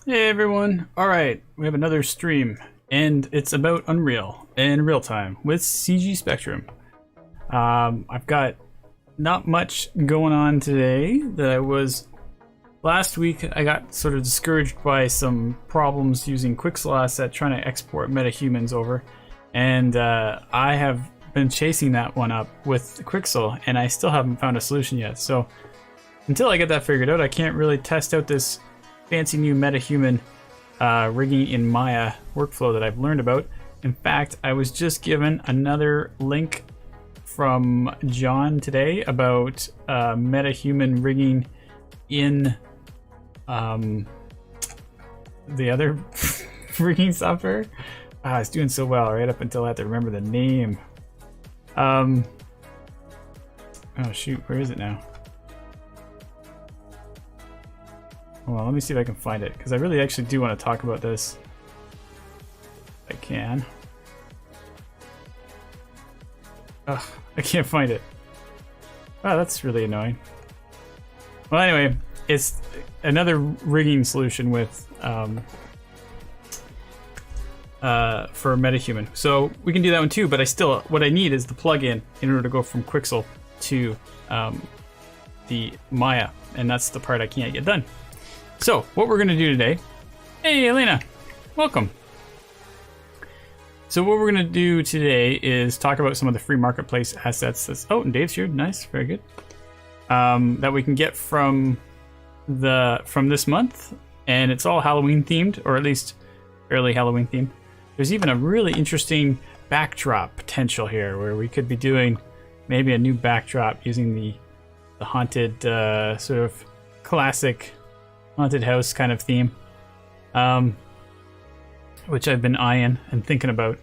Hey everyone! Alright, we have another stream, and it's about Unreal in real time with CG Spectrum. I've got not much going on today. Last week I got sort of discouraged by some problems using Quixel Asset trying to export metahumans over, and I have been chasing that one up with Quixel, and I still haven't found a solution yet. So until I get that figured out, I can't really test out this fancy new metahuman rigging in Maya workflow that I've learned about. In fact, I was just given another link from John today about metahuman rigging in the other rigging software. It's doing so well right up until I have to remember the name. Oh shoot, where is it now? Well, let me see if I can find it, because I really actually do want to talk about this. If I can. Ugh, I can't find it. Wow, that's really annoying. Well, anyway, it's another rigging solution with for MetaHuman. So we can do that one too, but what I need is the plugin in order to go from Quixel to the Maya, and that's the part I can't get done. So, what we're going to do today... Hey, Elena! Welcome! So what we're going to do today is talk about some of the free marketplace assets. Oh, and Dave's here. Nice. Very good. That we can get from this month. And it's all Halloween themed, or at least fairly Halloween themed. There's even a really interesting backdrop potential here, where we could be doing maybe a new backdrop using the haunted, sort of classic haunted house kind of theme, which I've been eyeing and thinking about.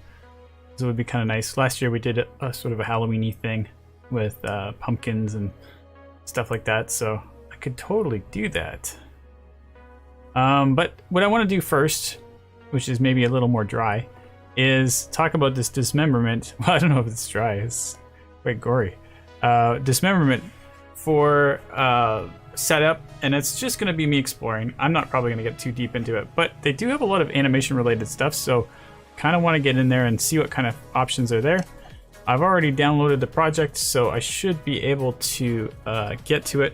So it would be kind of nice. Last year we did a sort of a Halloween-y thing with pumpkins and stuff like that, so I could totally do that. But what I want to do first, which is maybe a little more dry, is talk about this dismemberment. Well, I don't know if it's dry. It's quite gory. Dismemberment for setup, and it's just going to be me exploring. I'm not probably going to get too deep into it, but they do have a lot of animation related stuff, so kind of want to get in there and see what kind of options are there. I've already downloaded the project, so I should be able to get to it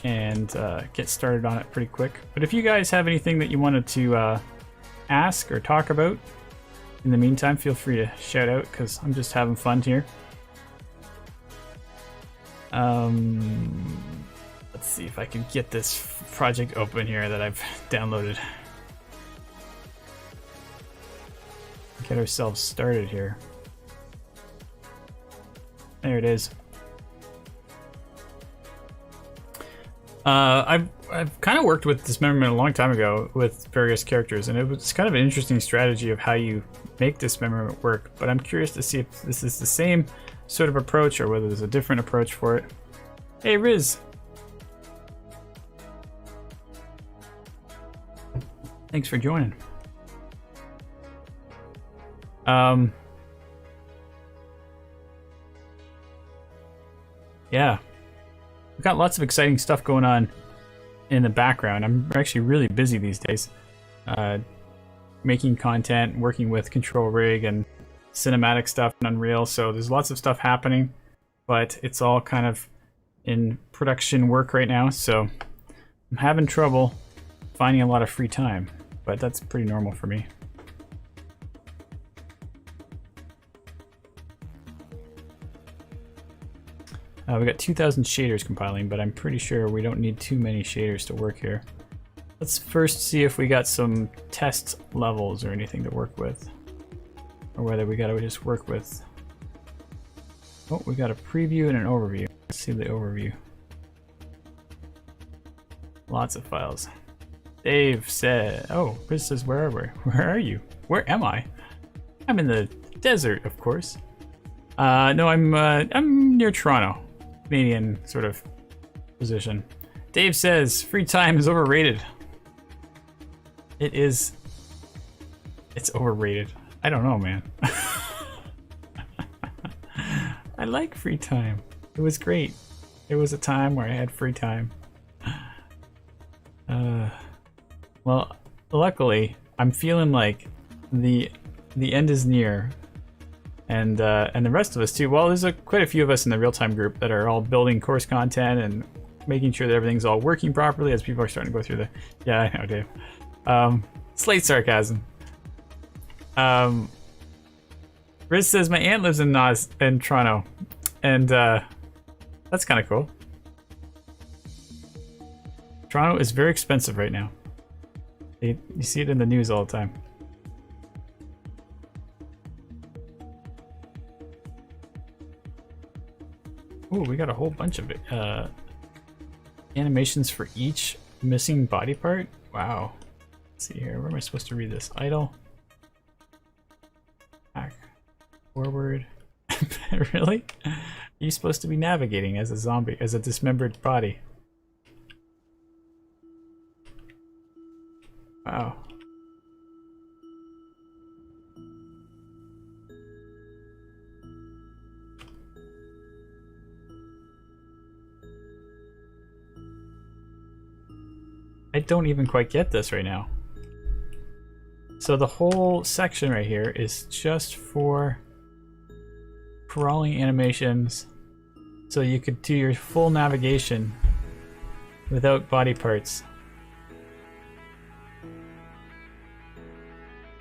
and get started on it pretty quick. But if you guys have anything that you wanted to ask or talk about in the meantime, feel free to shout out, because I'm just having fun here. Let's see if I can get this project open here that I've downloaded. Get ourselves started here. There it is. I've kind of worked with dismemberment a long time ago with various characters, and it was kind of an interesting strategy of how you make dismemberment work, but I'm curious to see if this is the same sort of approach or whether there's a different approach for it. Hey, Riz! Thanks for joining. Yeah. We've got lots of exciting stuff going on in the background. I'm actually really busy these days. Making content, working with Control Rig and cinematic stuff in Unreal, so there's lots of stuff happening, but it's all kind of in production work right now, so I'm having trouble finding a lot of free time, but that's pretty normal for me. We got 2,000 shaders compiling, but I'm pretty sure we don't need too many shaders to work here. Let's first see if we got some test levels or anything to work with, or whether we gotta just work with... Oh, we got a preview and an overview. Let's see the overview. Lots of files. Dave said, oh, Chris says, where are you? Where am I? I'm in the desert, of course. No, I'm near Toronto. Canadian sort of position. Dave says, free time is overrated. It is. It's overrated. I don't know, man. I like free time. It was great. It was a time where I had free time. Well, luckily, I'm feeling like the end is near, and the rest of us too. Well, there's quite a few of us in the Realtime group that are all building course content and making sure that everything's all working properly as people are starting to go through the. Yeah, I know, Dave. Slight sarcasm. Riz says my aunt lives in Toronto, and that's kind of cool. Toronto is very expensive right now. You see it in the news all the time. Oh, we got a whole bunch of animations for each missing body part. Wow. Let's see here. Where am I supposed to read this? Idle. Back. Forward. Really? Are you supposed to be navigating as a zombie, as a dismembered body? Wow. I don't even quite get this right now. So the whole section right here is just for crawling animations, so you could do your full navigation without body parts.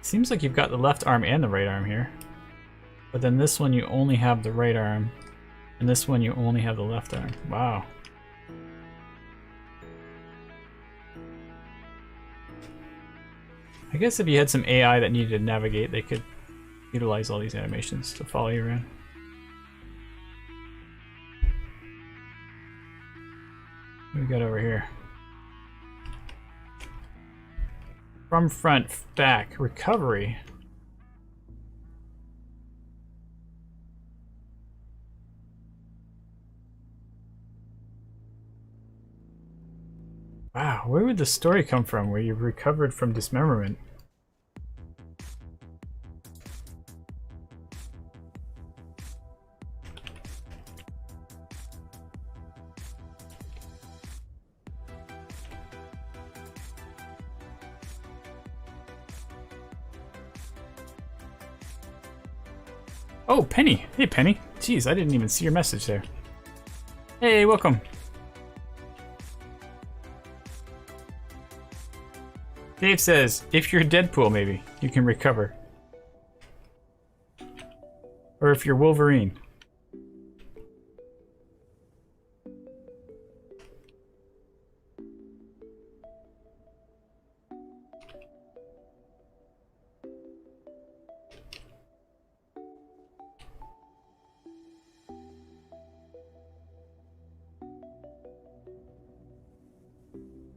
Seems like you've got the left arm and the right arm here, but then this one you only have the right arm, and this one you only have the left arm. Wow. I guess if you had some AI that needed to navigate, they could utilize all these animations to follow you around. What do we got over here? From front, back, recovery. Wow, where would the story come from where you've recovered from dismemberment? Oh, Penny. Hey, Penny. Jeez, I didn't even see your message there. Hey, welcome. Dave says, if you're Deadpool, maybe, you can recover. Or if you're Wolverine.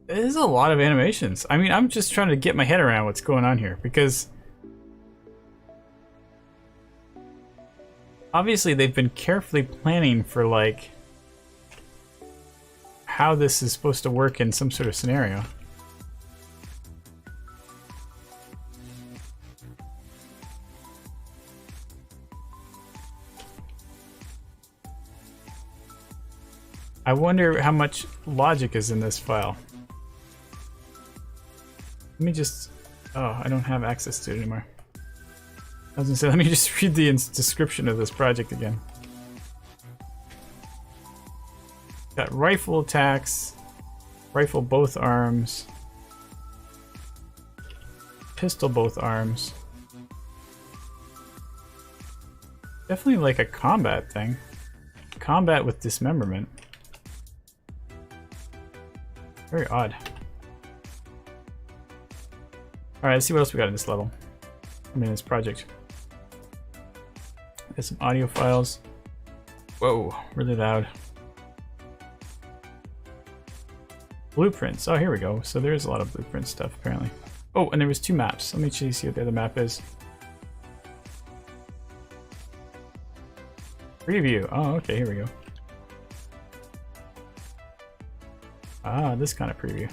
There's a lot of animations. I mean, I'm just trying to get my head around what's going on here, because obviously they've been carefully planning for like how this is supposed to work in some sort of scenario. I wonder how much logic is in this file. Let me just... Oh, I don't have access to it anymore. I was gonna say, let me just read the description of this project again. Got rifle attacks, rifle both arms, pistol both arms. Definitely like a combat thing. Combat with dismemberment. Very odd. Alright, let's see what else we got in this level. I mean, this project. There's some audio files. Whoa, really loud. Blueprints. Oh, here we go. So there's a lot of blueprint stuff, apparently. Oh, and there was 2 maps. Let me see what the other map is. Preview. Oh, okay, here we go. Ah, this kind of preview.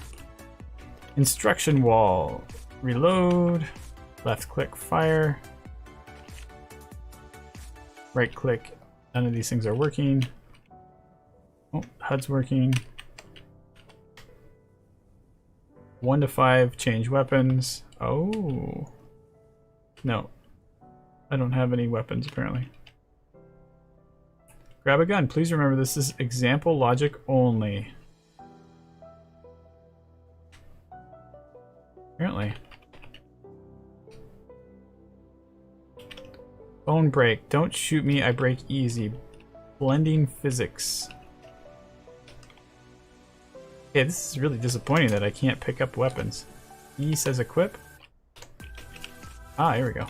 Instruction wall. Reload. Left click, fire. Right click. None of these things are working. Oh, HUD's working. 1 to 5, change weapons. Oh. No. I don't have any weapons apparently. Grab a gun. Please remember this is example logic only. Apparently. Bone break. Don't shoot me, I break easy. Blending physics. Okay, this is really disappointing that I can't pick up weapons. E says equip. Ah, here we go.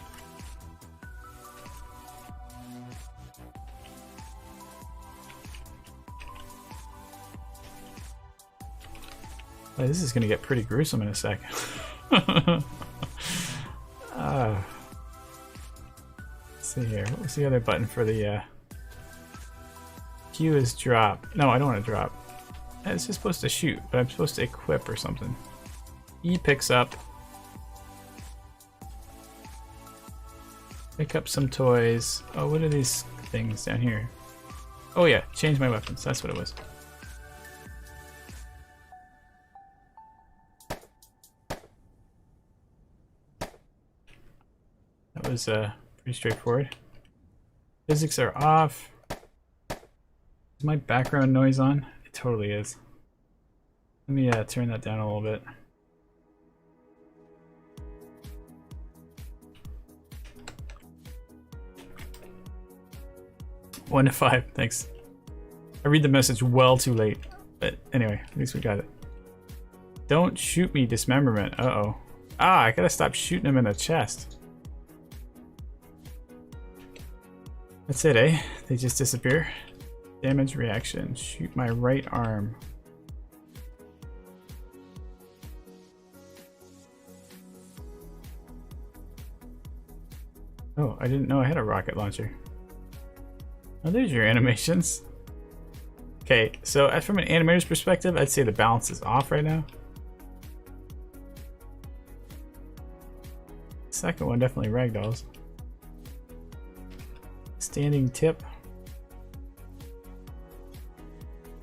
Oh, this is gonna get pretty gruesome in a second. Let's see here. What was the other button for the Q is drop. No, I don't want to drop. It's just supposed to shoot, but I'm supposed to equip or something. E picks up. Pick up some toys. Oh, what are these things down here? Oh yeah, change my weapons. That's what it was. That was pretty straightforward. Physics are off. Is my background noise on? It totally is. Let me turn that down a little bit. One to 5, thanks. I read the message well too late, but anyway, at least we got it. Don't shoot me, dismemberment. Uh-oh. Ah, I gotta stop shooting him in the chest. That's it, eh? They just disappear. Damage reaction. Shoot my right arm. Oh, I didn't know I had a rocket launcher. Oh, there's your animations. Okay, so from an animator's perspective, I'd say the balance is off right now. The second one definitely ragdolls. Standing tip.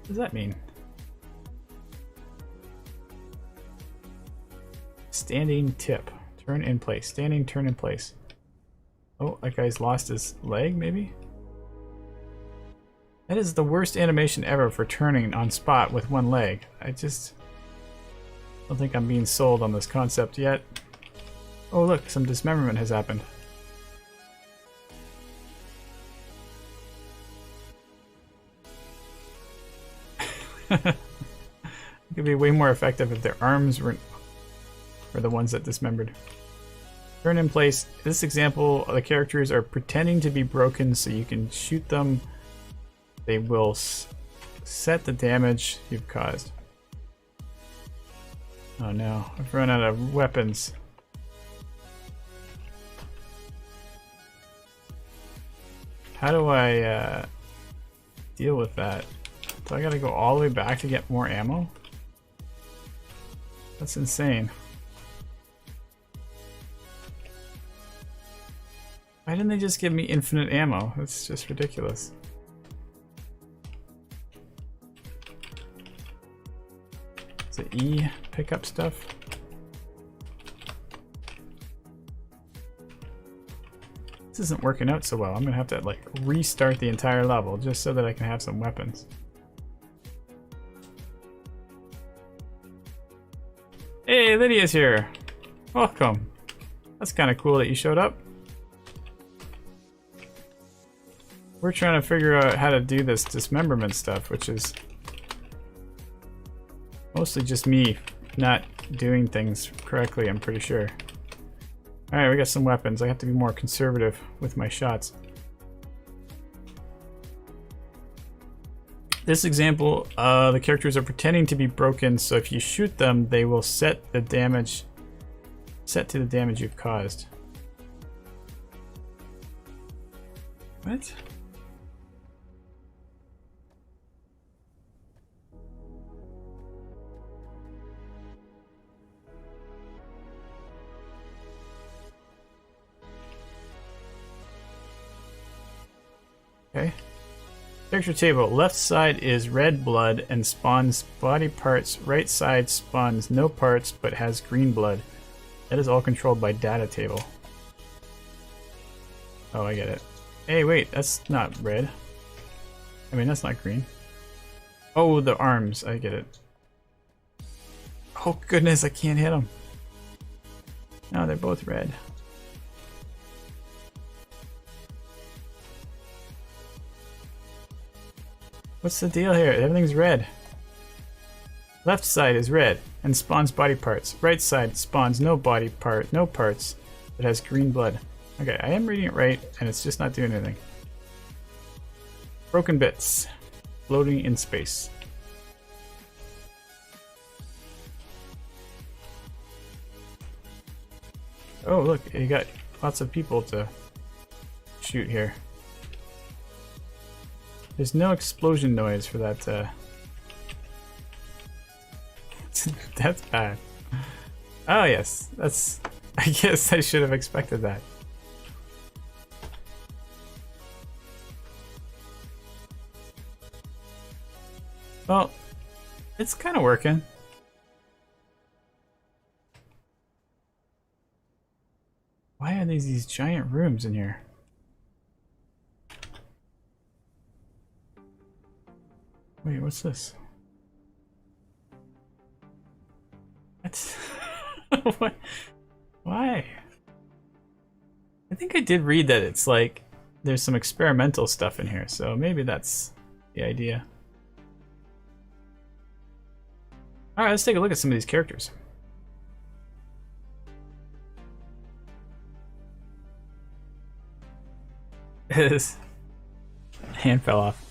What does that mean? Standing tip. Turn in place. Standing, turn in place. Oh, that guy's lost his leg, maybe? That is the worst animation ever for turning on spot with one leg. I just don't think I'm being sold on this concept yet. Oh look, some dismemberment has happened. It could be way more effective if their arms were the ones that dismembered. Turn in place. This example, the characters are pretending to be broken so you can shoot them. They will set the damage you've caused. Oh no, I've run out of weapons. How do I deal with that? Do I gotta go all the way back to get more ammo? That's insane. Why didn't they just give me infinite ammo? That's just ridiculous. Is it E pick up stuff? This isn't working out so well. I'm gonna have to like restart the entire level just so that I can have some weapons. Hey, Lydia's here. Welcome. That's kind of cool that you showed up. We're trying to figure out how to do this dismemberment stuff, which is mostly just me not doing things correctly, I'm pretty sure. Alright, we got some weapons. I have to be more conservative with my shots. This example, the characters are pretending to be broken, so if you shoot them, they will set to the damage you've caused. What? Okay. Character table. Left side is red blood and spawns body parts. Right side spawns no parts but has green blood. That is all controlled by data table. Oh, I get it. Hey, wait, that's not red. I mean, that's not green. Oh, the arms. I get it. Oh, goodness, I can't hit them. No, they're both red. What's the deal here? Everything's red. Left side is red and spawns body parts. Right side spawns no body part, no parts, but has green blood. Okay, I am reading it right, and it's just not doing anything. Broken bits. Floating in space. Oh, look, you got lots of people to shoot here. There's no explosion noise for that. That's bad. Oh yes, that's. I guess I should have expected that. Well, it's kind of working. Why are these giant rooms in here? Wait, what's this? What? What? Why? I think I did read that it's like there's some experimental stuff in here, so maybe that's the idea. Alright, let's take a look at some of these characters. His hand fell off.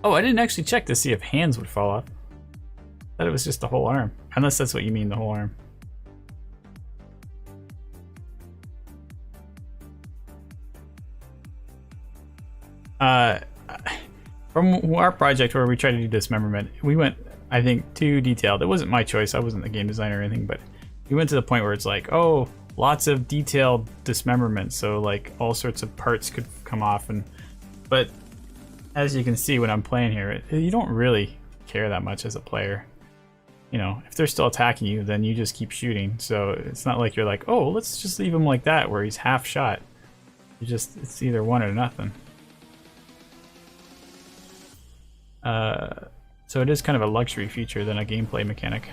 Oh, I didn't actually check to see if hands would fall off. I thought it was just the whole arm. Unless that's what you mean, the whole arm. From our project where we tried to do dismemberment, we went, I think, too detailed. It wasn't my choice. I wasn't the game designer or anything, but we went to the point where it's like, oh, lots of detailed dismemberment. So like all sorts of parts could come off, but as you can see when I'm playing here, you don't really care that much as a player. You know, if they're still attacking you, then you just keep shooting. So it's not like you're like, oh, let's just leave him like that where he's half shot. It's either one or nothing. So it is kind of a luxury feature than a gameplay mechanic.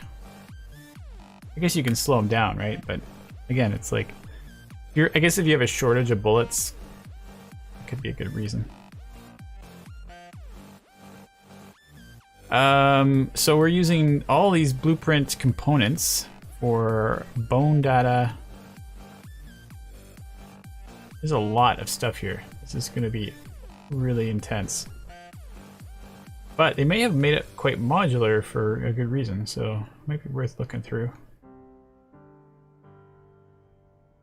I guess you can slow them down, right? But again, it's like, I guess if you have a shortage of bullets, it could be a good reason. So we're using all these blueprint components for bone data. There's a lot of stuff here. This is going to be really intense. But they may have made it quite modular for a good reason, so it might be worth looking through.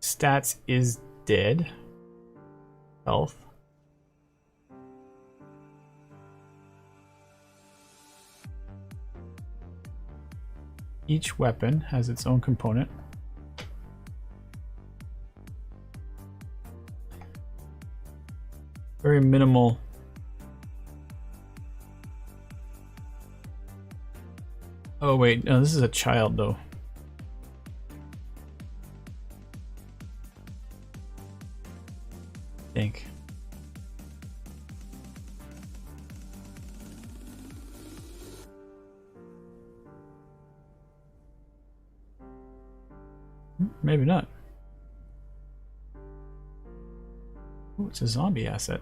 Stats is dead. Health. Each weapon has its own component. Very minimal. Oh wait, no, this is a child though. I think. Maybe not. Oh, it's a zombie asset.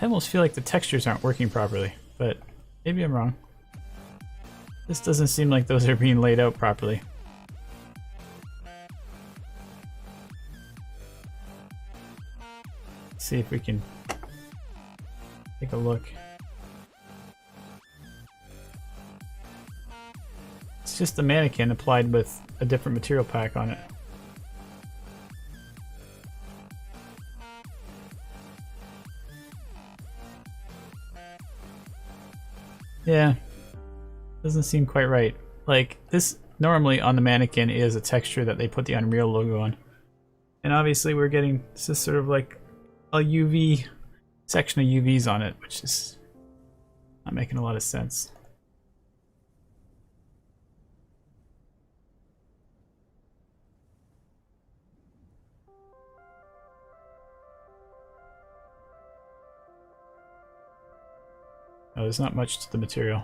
I almost feel like the textures aren't working properly, but maybe I'm wrong. This doesn't seem like those are being laid out properly. Let's see if we can take a look. It's just a mannequin applied with a different material pack on it. Yeah, doesn't seem quite right. Like, this normally on the mannequin is a texture that they put the Unreal logo on. And obviously we're getting this sort of like a UV section of UVs on it, which is not making a lot of sense. Oh, there's not much to the material.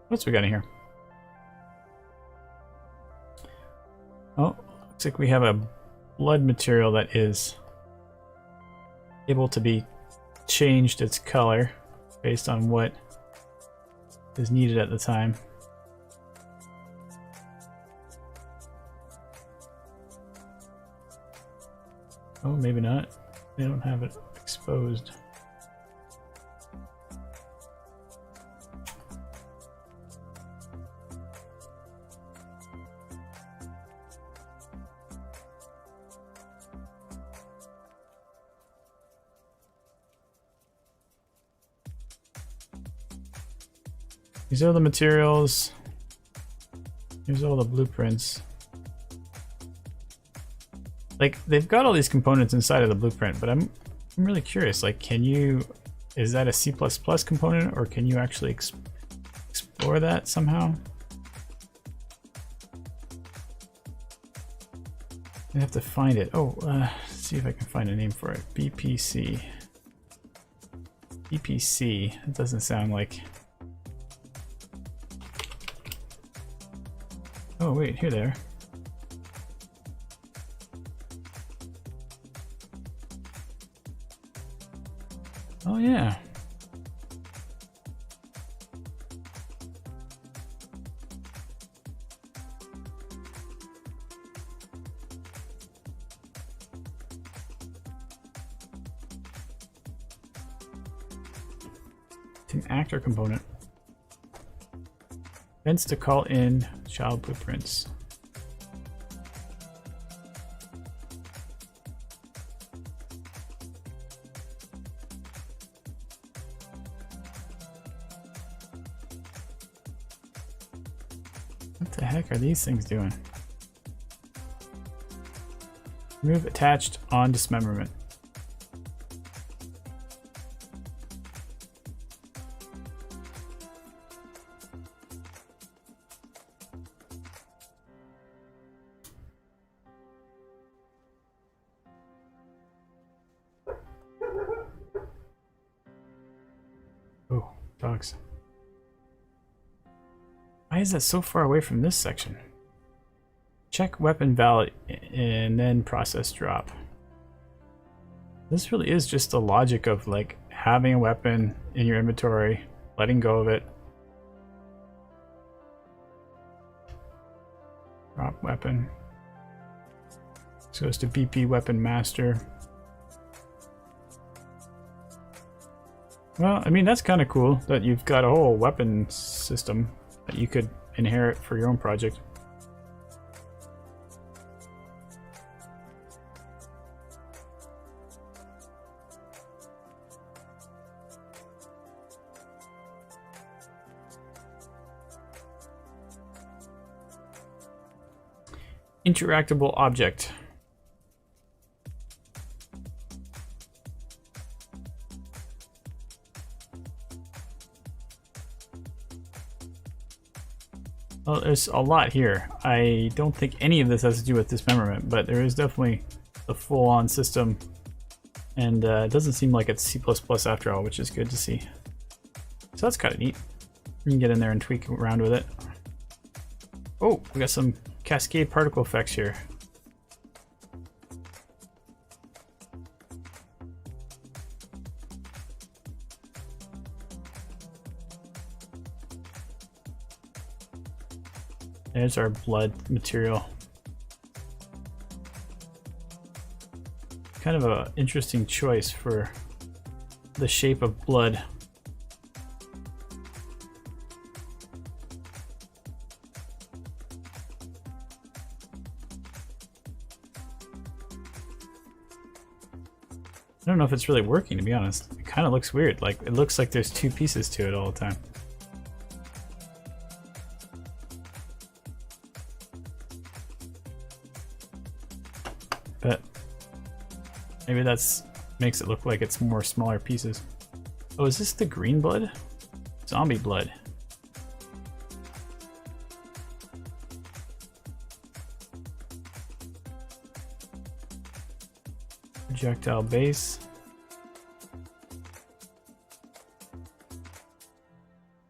What's we got in here? Oh, looks like we have a blood material that is able to be changed its color based on what is needed at the time. Oh, maybe not. They don't have it exposed. These are the materials. Here's all the blueprints. Like, they've got all these components inside of the blueprint, but I'm really curious, like, can you, is that a C++ component, or can you actually explore that somehow? I have to find it. Oh, see if I can find a name for it. BPC. BPC. It doesn't sound like... Oh wait, here they are. Oh yeah. It's an actor component. Events to call in child blueprints. What the heck are these things doing? Remove attached on dismemberment. Oh, dogs. Why is that so far away from this section? Check weapon value and then process drop. This really is just the logic of like having a weapon in your inventory, letting go of it. Drop weapon. This goes to BP weapon master. Well, I mean, that's kind of cool that you've got a whole weapon system that you could inherit for your own project. Interactable object. Well, there's a lot here. I don't think any of this has to do with dismemberment, but there is definitely a full-on system, and it doesn't seem like it's C++ after all, which is good to see. So that's kind of neat. You can get in there and tweak around with it. Oh, we got some cascade particle effects here. There's our blood material. Kind of an interesting choice for the shape of blood. I don't know if it's really working, to be honest. It kind of looks weird. Like, it looks like there's two pieces to it all the time. But maybe that's makes it look like it's more smaller pieces. Oh, is this the green blood? Zombie blood. Projectile base.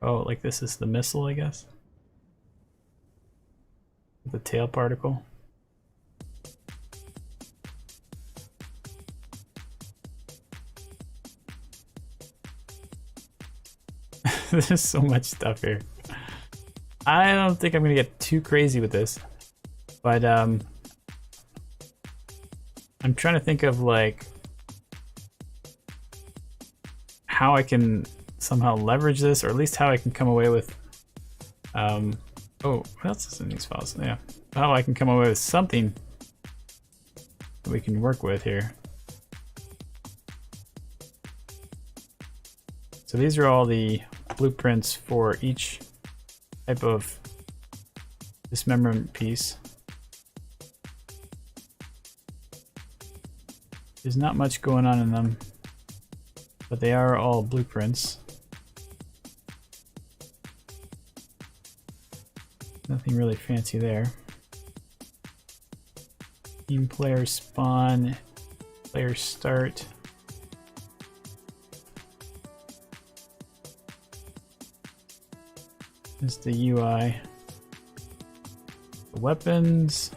Oh, like this is the missile, I guess. The tail particle. There's so much stuff here. I don't think I'm gonna get too crazy with this, but I'm trying to think of like how I can somehow leverage this, or at least how I can come away with oh, what else is in these files? Yeah, how I can come away with something that we can work with here. So these are all the blueprints for each type of dismemberment piece. There's not much going on in them, but they are all blueprints. Nothing really fancy there. Team player spawn, player start. This is the UI. The weapons.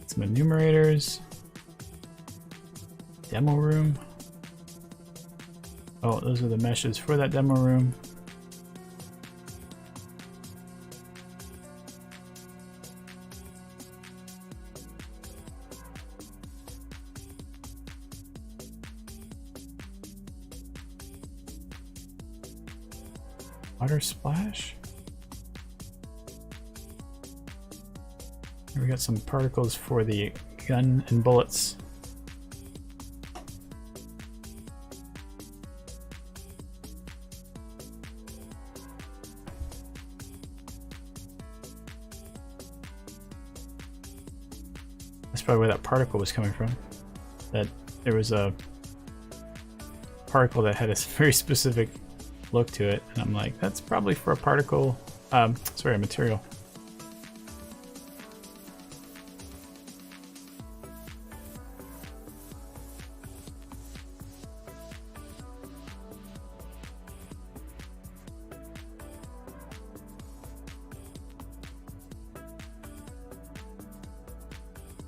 Some enumerators. Demo room. Oh, those are the meshes for that demo room. Water splash. Here we got some particles for the gun and bullets. That's probably where that particle was coming from. That there was a particle that had a very specific look to it, and I'm like, that's probably for a particle, sorry, a material.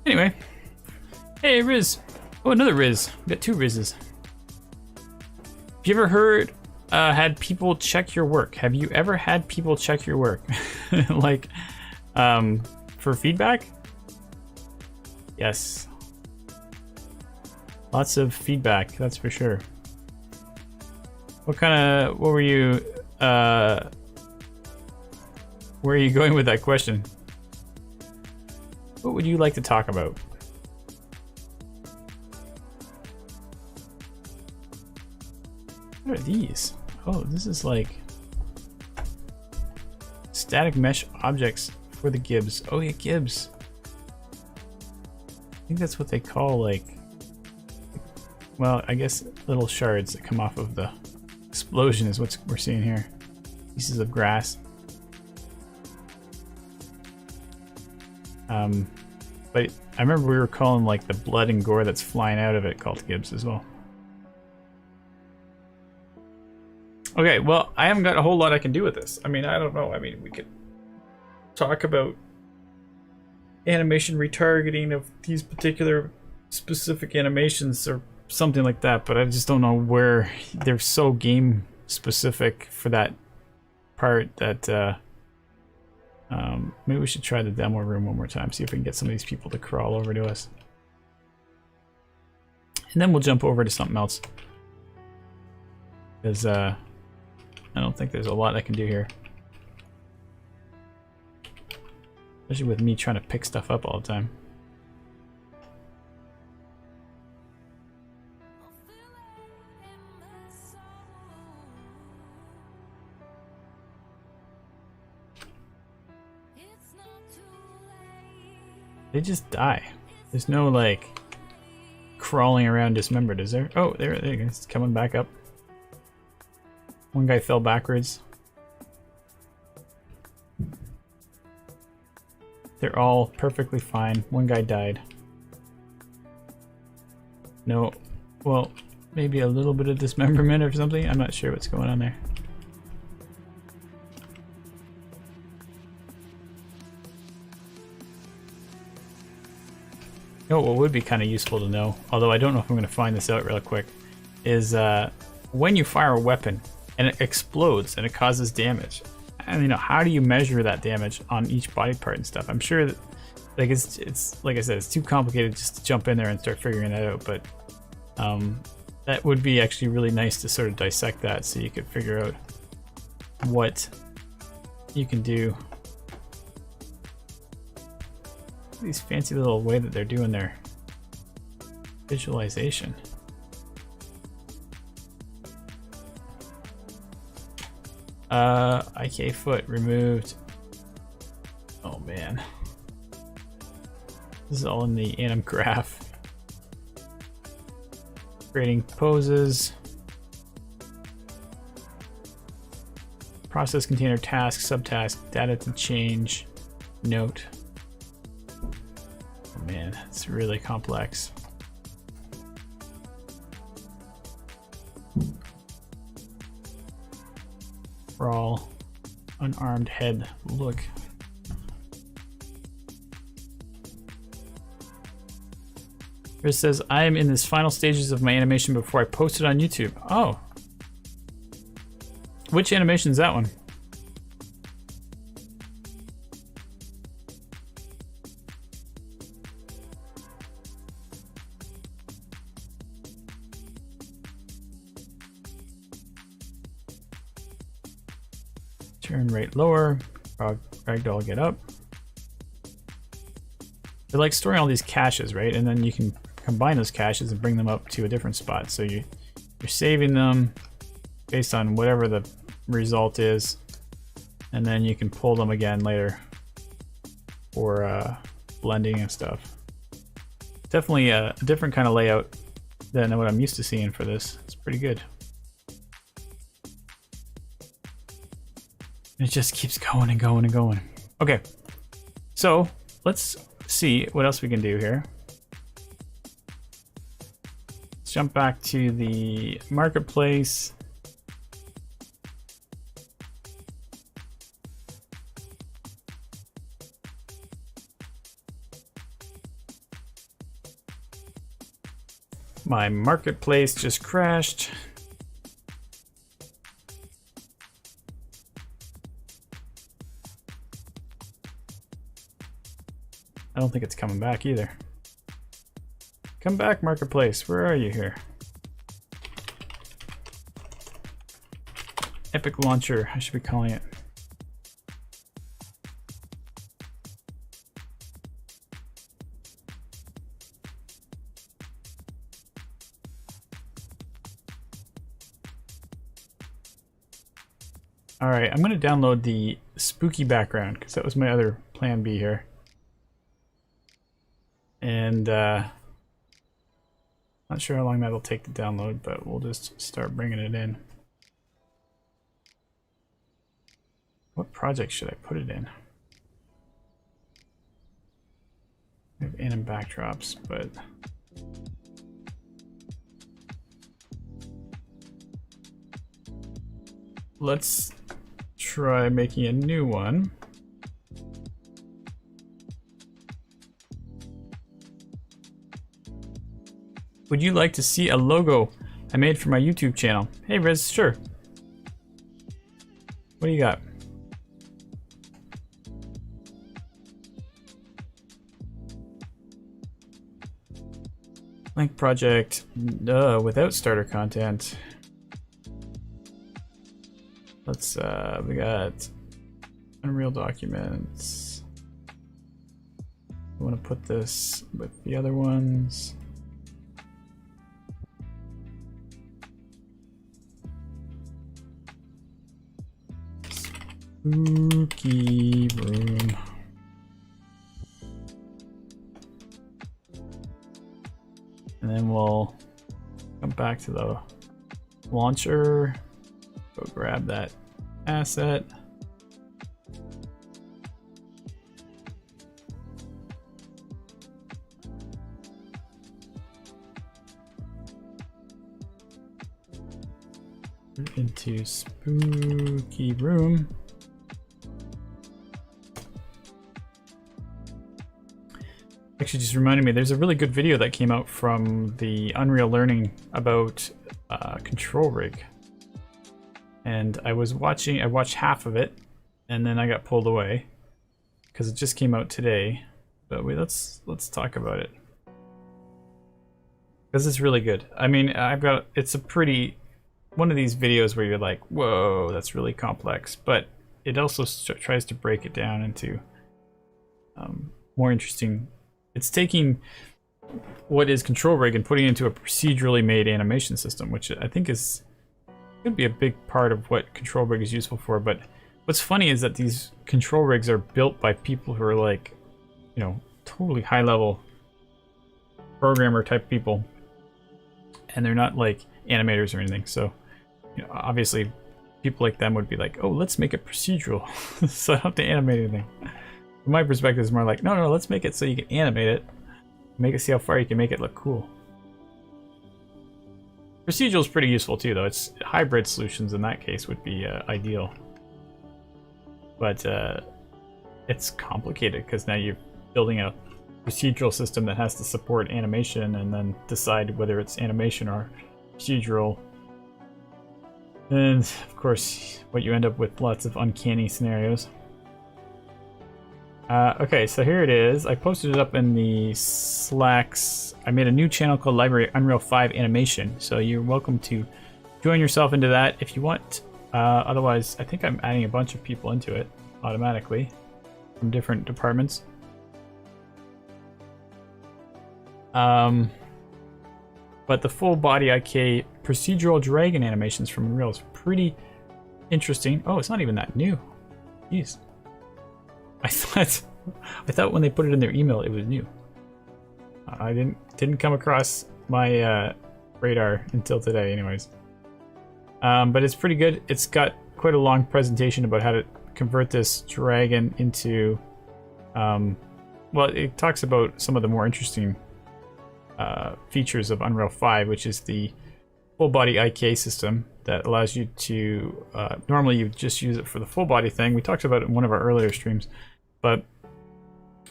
Anyway, hey Riz. Oh, another Riz. We got two Rizes. Have you ever heard had people check your work? Have you ever had people check your work? Like, for feedback? Yes. Lots of feedback, that's for sure. What were you, where are you going with that question? What would you like to talk about? What are these? Oh, this is like static mesh objects for the Gibbs. Oh yeah, Gibbs. I think that's what they call, like, well, I guess little shards that come off of the explosion is what we're seeing here. Pieces of grass. But I remember we were calling like the blood and gore that's flying out of it called Gibbs as well. Okay, well, I haven't got a whole lot I can do with this. I mean, I don't know. I mean, we could talk about animation retargeting of these particular specific animations or something like that, but I just don't know where they're so game specific for that part that maybe we should try the demo room one more time, see if we can get some of these people to crawl over to us. And then we'll jump over to something else. Because I don't think there's a lot I can do here. Especially with me trying to pick stuff up all the time. They just die. There's no like crawling around dismembered, is there? Oh, there it is. It's coming back up. One guy fell backwards. They're all perfectly fine. One guy died. No, well, maybe a little bit of dismemberment or something. I'm not sure what's going on there. You know what would be kind of useful to know, although I don't know if I'm going to find this out real quick, is when you fire a weapon and it explodes and it causes damage, and you know, how do you measure that damage on each body part and stuff? I'm sure that like it's like I said, it's too complicated just to jump in there and start figuring that out, but that would be actually really nice to sort of dissect that so you could figure out what you can do. These fancy little way that they're doing their visualization. IK foot removed. Oh man. This is all in the anim graph. Creating poses. Process container task, subtask, data to change, note. Oh man, it's really complex. Crawl, unarmed head, look. Chris says, I am in this final stages of my animation before I post it on YouTube. Oh. Which animation is that one? Turn rate lower, ragdoll get up. They're like storing all these caches, right? And then you can combine those caches and bring them up to a different spot. So you're saving them based on whatever the result is, and then you can pull them again later for blending and stuff. Definitely a different kind of layout than what I'm used to seeing for this. It's pretty good. It just keeps going and going and going. Okay, so let's see what else we can do here. Let's jump back to the marketplace. My marketplace just crashed. I don't think it's coming back either. Come back, marketplace. Where are you here? Epic launcher, I should be calling it. All right, I'm gonna download the spooky background because that was my other plan B here. And not sure how long that'll take to download, but we'll just start bringing it in. What project should I put it in? I have anim backdrops, but let's try making a new one. Would you like to see a logo I made for my YouTube channel? Hey Riz, sure. What do you got? Link project without starter content. Let's we got Unreal documents. I want to put this with the other ones. Spooky room. And then we'll come back to the launcher, go grab that asset. Into spooky room. Actually just reminded me, there's a really good video that came out from the Unreal Learning about control rig. And I watched half of it and then I got pulled away because it just came out today. But let's talk about it. Because it's really good. I mean, it's a pretty, one of these videos where you're like, whoa, that's really complex, but it also tries to break it down into more interesting. It's taking what is control rig and putting it into a procedurally made animation system, which I think is could be a big part of what control rig is useful for. But what's funny is that these control rigs are built by people who are like, you know, totally high level programmer type people, and they're not like animators or anything. So, you know, obviously people like them would be like, oh, let's make it procedural so I don't have to animate anything. From my perspective, it's more like, no, let's make it so you can animate it. Make it see how far you can make it look cool. Procedural is pretty useful too, though. It's hybrid solutions in that case would be ideal. But it's complicated because now you're building a procedural system that has to support animation and then decide whether it's animation or procedural. And of course, what you end up with, lots of uncanny scenarios. Okay, so here it is. I posted it up in the Slacks. I made a new channel called Library Unreal 5 Animation, so you're welcome to join yourself into that if you want. Otherwise, I think I'm adding a bunch of people into it automatically from different departments. But the full body IK procedural dragon animations from Unreal is pretty interesting. Oh, it's not even that new. Jeez. I thought when they put it in their email it was new. I didn't come across my radar until today, anyways. But it's pretty good. It's got quite a long presentation about how to convert this dragon into. Well, it talks about some of the more interesting features of Unreal 5, which is the full body IK system that allows you to. Normally, you just use it for the full body thing. We talked about it in one of our earlier streams. But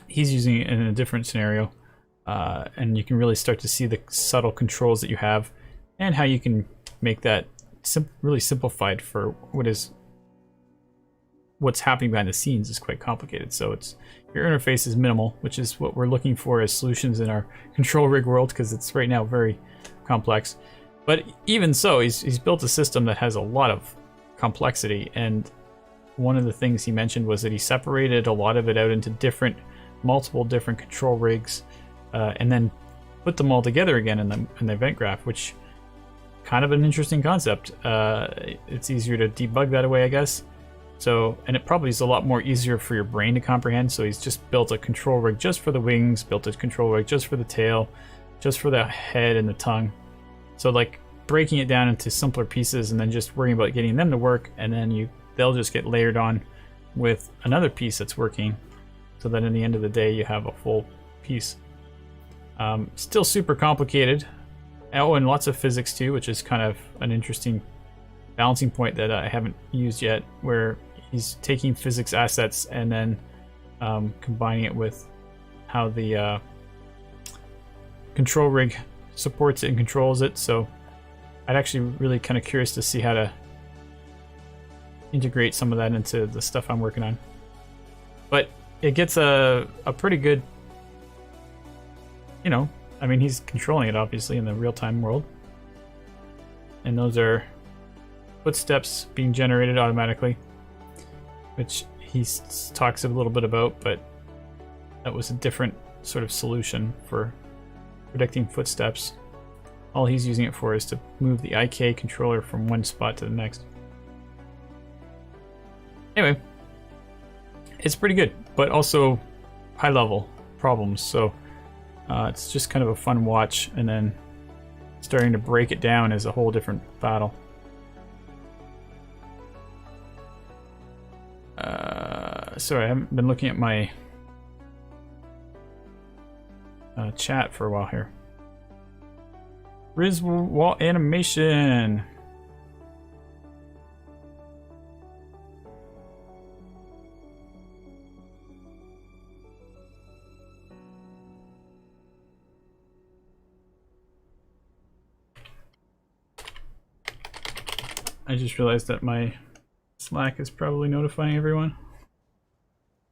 he's using it in a different scenario, and you can really start to see the subtle controls that you have and how you can make that really simplified for what's happening behind the scenes is quite complicated. So it's your interface is minimal, which is what we're looking for as solutions in our control rig world, because it's right now very complex. But even so, he's built a system that has a lot of complexity, and one of the things he mentioned was that he separated a lot of it out into multiple different control rigs, and then put them all together again in the event graph, which kind of an interesting concept. It's easier to debug that way, I guess. So, and it probably is a lot more easier for your brain to comprehend. So he's just built a control rig just for the wings, built a control rig just for the tail, just for the head and the tongue. So like breaking it down into simpler pieces and then just worrying about getting them to work, and then they'll just get layered on with another piece that's working, so that in the end of the day you have a full piece. Still super complicated. Oh, and lots of physics too, which is kind of an interesting balancing point that I haven't used yet, where he's taking physics assets and then combining it with how the control rig supports it and controls it. So I'd actually really kind of curious to see how to integrate some of that into the stuff I'm working on. But it gets a pretty good, you know, I mean, he's controlling it obviously in the real-time world. And those are footsteps being generated automatically, which he talks a little bit about, but that was a different sort of solution for predicting footsteps. All he's using it for is to move the IK controller from one spot to the next. Anyway, it's pretty good, but also high level problems, so it's just kind of a fun watch, and then starting to break it down is a whole different battle. Sorry, I haven't been looking at my chat for a while here. Riz wall animation. I just realized that my Slack is probably notifying everyone.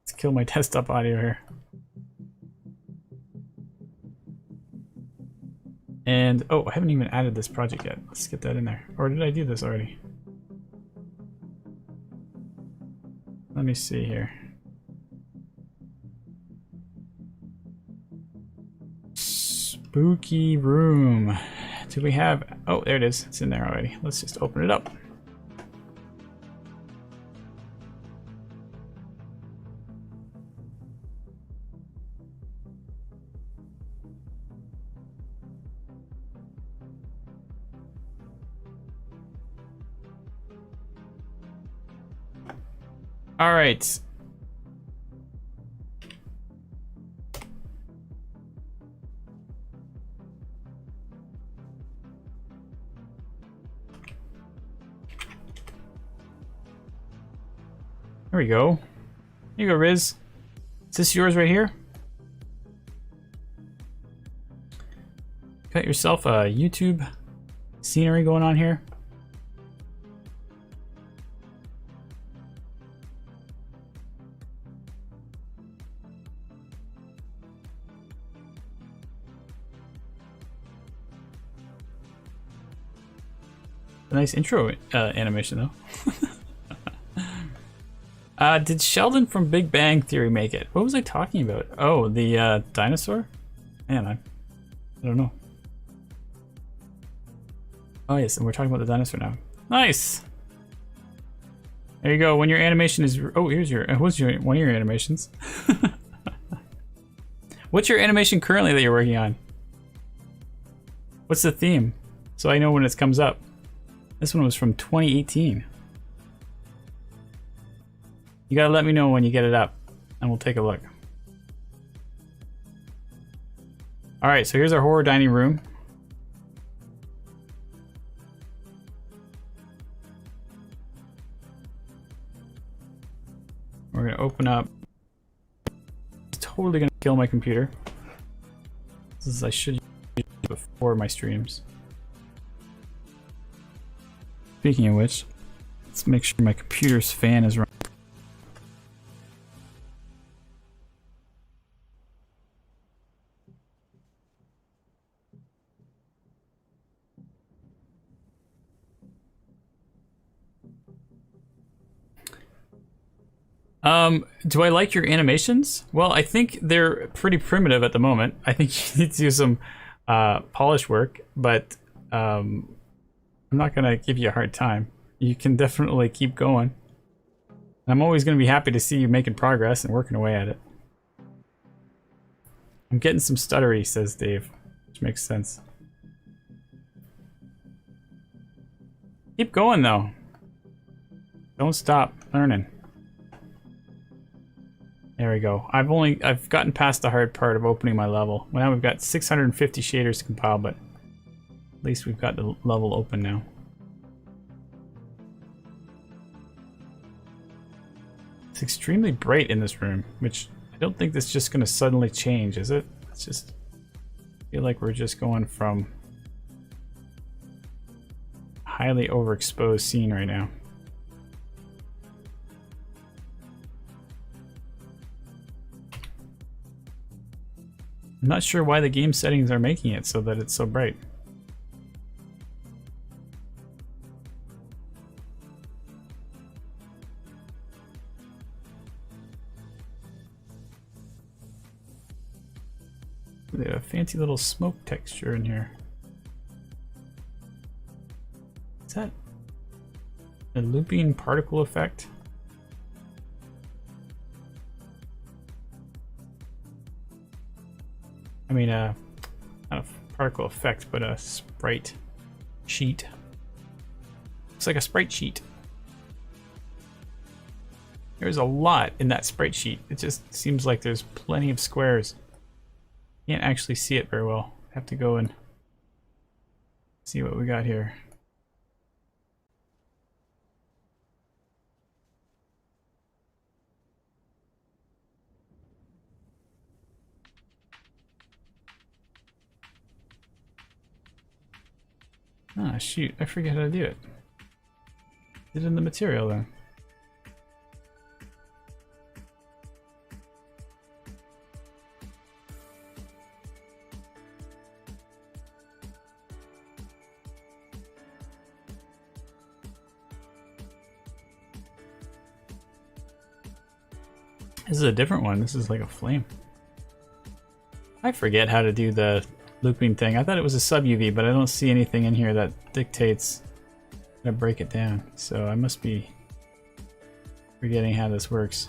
Let's kill my desktop audio here. And, oh, I haven't even added this project yet. Let's get that in there. Or did I do this already? Let me see here. Spooky room. Do we have... Oh, there it is. It's in there already. Let's just open it up. All right. There we go. Here you go, Riz. Is this yours right here? Got yourself a YouTube scenery going on here. A nice intro animation though. Did Sheldon from Big Bang Theory make it? What was I talking about? Oh, the dinosaur? Man, I don't know. Oh yes, and we're talking about the dinosaur now. Nice! There you go, when your animation is... Oh, here's your... What's your one of your animations? What's your animation currently that you're working on? What's the theme? So I know when it comes up. This one was from 2018. You gotta let me know when you get it up, and we'll take a look. Alright, so here's our horror dining room. We're gonna open up. It's totally gonna kill my computer. This is I should use it before my streams. Speaking of which, let's make sure my computer's fan is running. Do I like your animations? Well, I think they're pretty primitive at the moment. I think you need to do some polish work, but I'm not gonna give you a hard time. You can definitely keep going. I'm always gonna be happy to see you making progress and working away at it. I'm getting some stuttery, says Dave, which makes sense. Keep going though. Don't stop learning. There we go. I've gotten past the hard part of opening my level. Well, now we've got 650 shaders to compile, but at least we've got the level open now. It's extremely bright in this room, which I don't think that's just gonna suddenly change, is it? It's just, I feel like we're just going from a highly overexposed scene right now. I'm not sure why the game settings are making it so that it's so bright. They have a fancy little smoke texture in here. Is that a looping particle effect? I mean, not a particle effect, but a sprite sheet. Looks like a sprite sheet. There's a lot in that sprite sheet. It just seems like there's plenty of squares. Can't actually see it very well. Have to go and see what we got here. Ah, shoot, I forget how to do it. Did it in the material then. This is a different one. This is like a flame. I forget how to do the looping thing. I thought it was a sub UV, but I don't see anything in here that dictates how to break it down. So I must be forgetting how this works.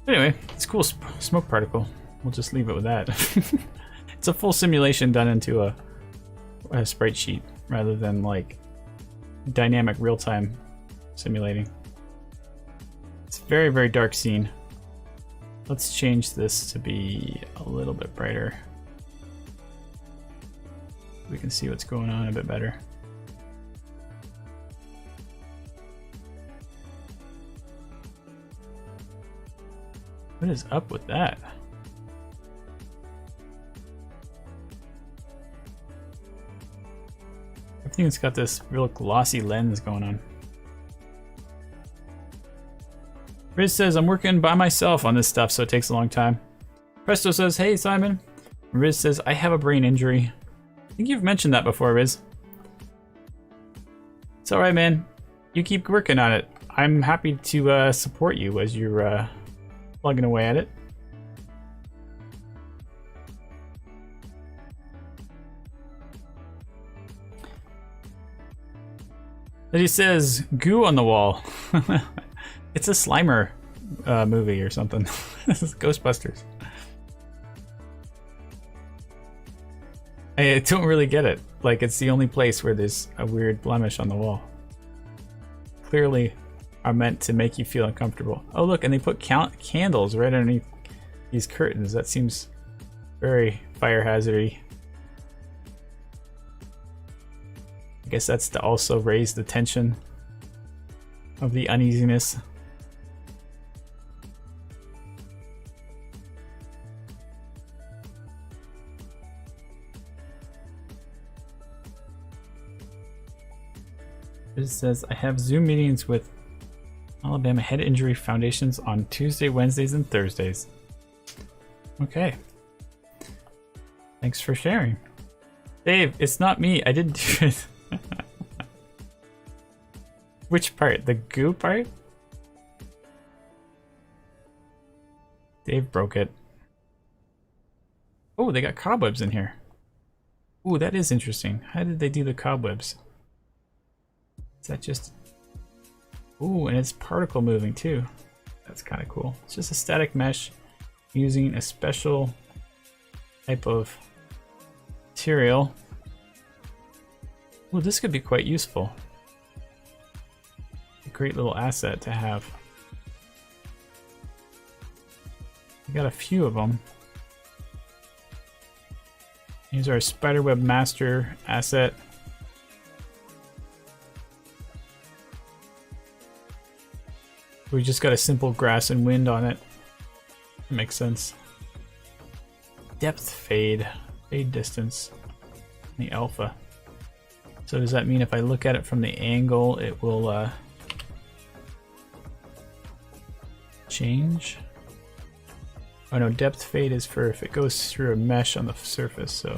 Anyway, it's a cool smoke particle. We'll just leave it with that. It's a full simulation done into a sprite sheet rather than like dynamic real-time simulating. It's a very, very dark scene. Let's change this to be a little bit brighter. We can see what's going on a bit better. What is up with that? Everything's got this real glossy lens going on. Riz says, I'm working by myself on this stuff, so it takes a long time. Presto says, hey Simon. Riz says, I have a brain injury. I think you've mentioned that before, Riz. It's alright, man. You keep working on it. I'm happy to support you as you're plugging away at it. But he says, goo on the wall. It's a Slimer movie or something. This is Ghostbusters. I don't really get it. Like, it's the only place where there's a weird blemish on the wall. Clearly are meant to make you feel uncomfortable. Oh look, and they put candles right underneath these curtains. That seems very fire hazardy. I guess that's to also raise the tension of the uneasiness. It says, I have Zoom meetings with Alabama Head Injury Foundations on Tuesday, Wednesdays, and Thursdays. Okay. Thanks for sharing. Dave, it's not me. I didn't do it. Which part? The goo part? Dave broke it. Oh, they got cobwebs in here. Ooh, that is interesting. How did they do the cobwebs? Is that just... Ooh, and it's particle moving too. That's kind of cool. It's just a static mesh using a special type of material. Ooh, this could be quite useful. A great little asset to have. We got a few of them. Here's our Spiderweb Master asset. We just got a simple grass and wind on it. Makes sense. Depth fade. Fade distance. The alpha. So does that mean if I look at it from the angle, it will change? Oh no, depth fade is for if it goes through a mesh on the surface, so.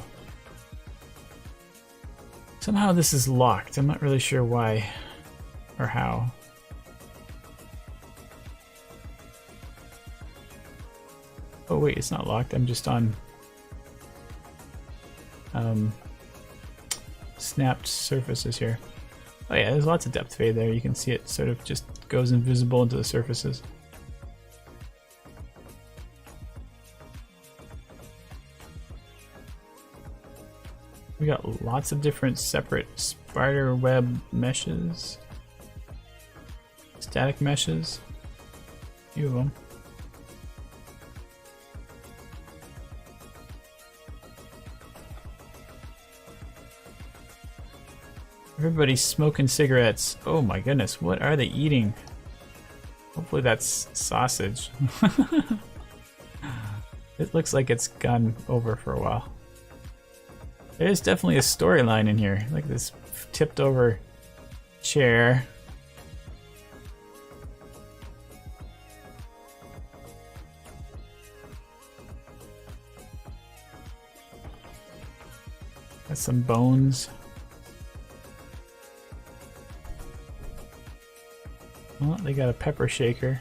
Somehow this is locked. I'm not really sure why or how. Oh wait, it's not locked. I'm just on snapped surfaces here. Oh yeah, there's lots of depth fade there. You can see it sort of just goes invisible into the surfaces. We got lots of different separate spider web meshes. Static meshes. A few of them. Everybody's smoking cigarettes. Oh my goodness, what are they eating? Hopefully that's sausage. It looks like it's gone over for a while. There's definitely a storyline in here. Like this tipped over chair. Got some bones. Well, they got a pepper shaker.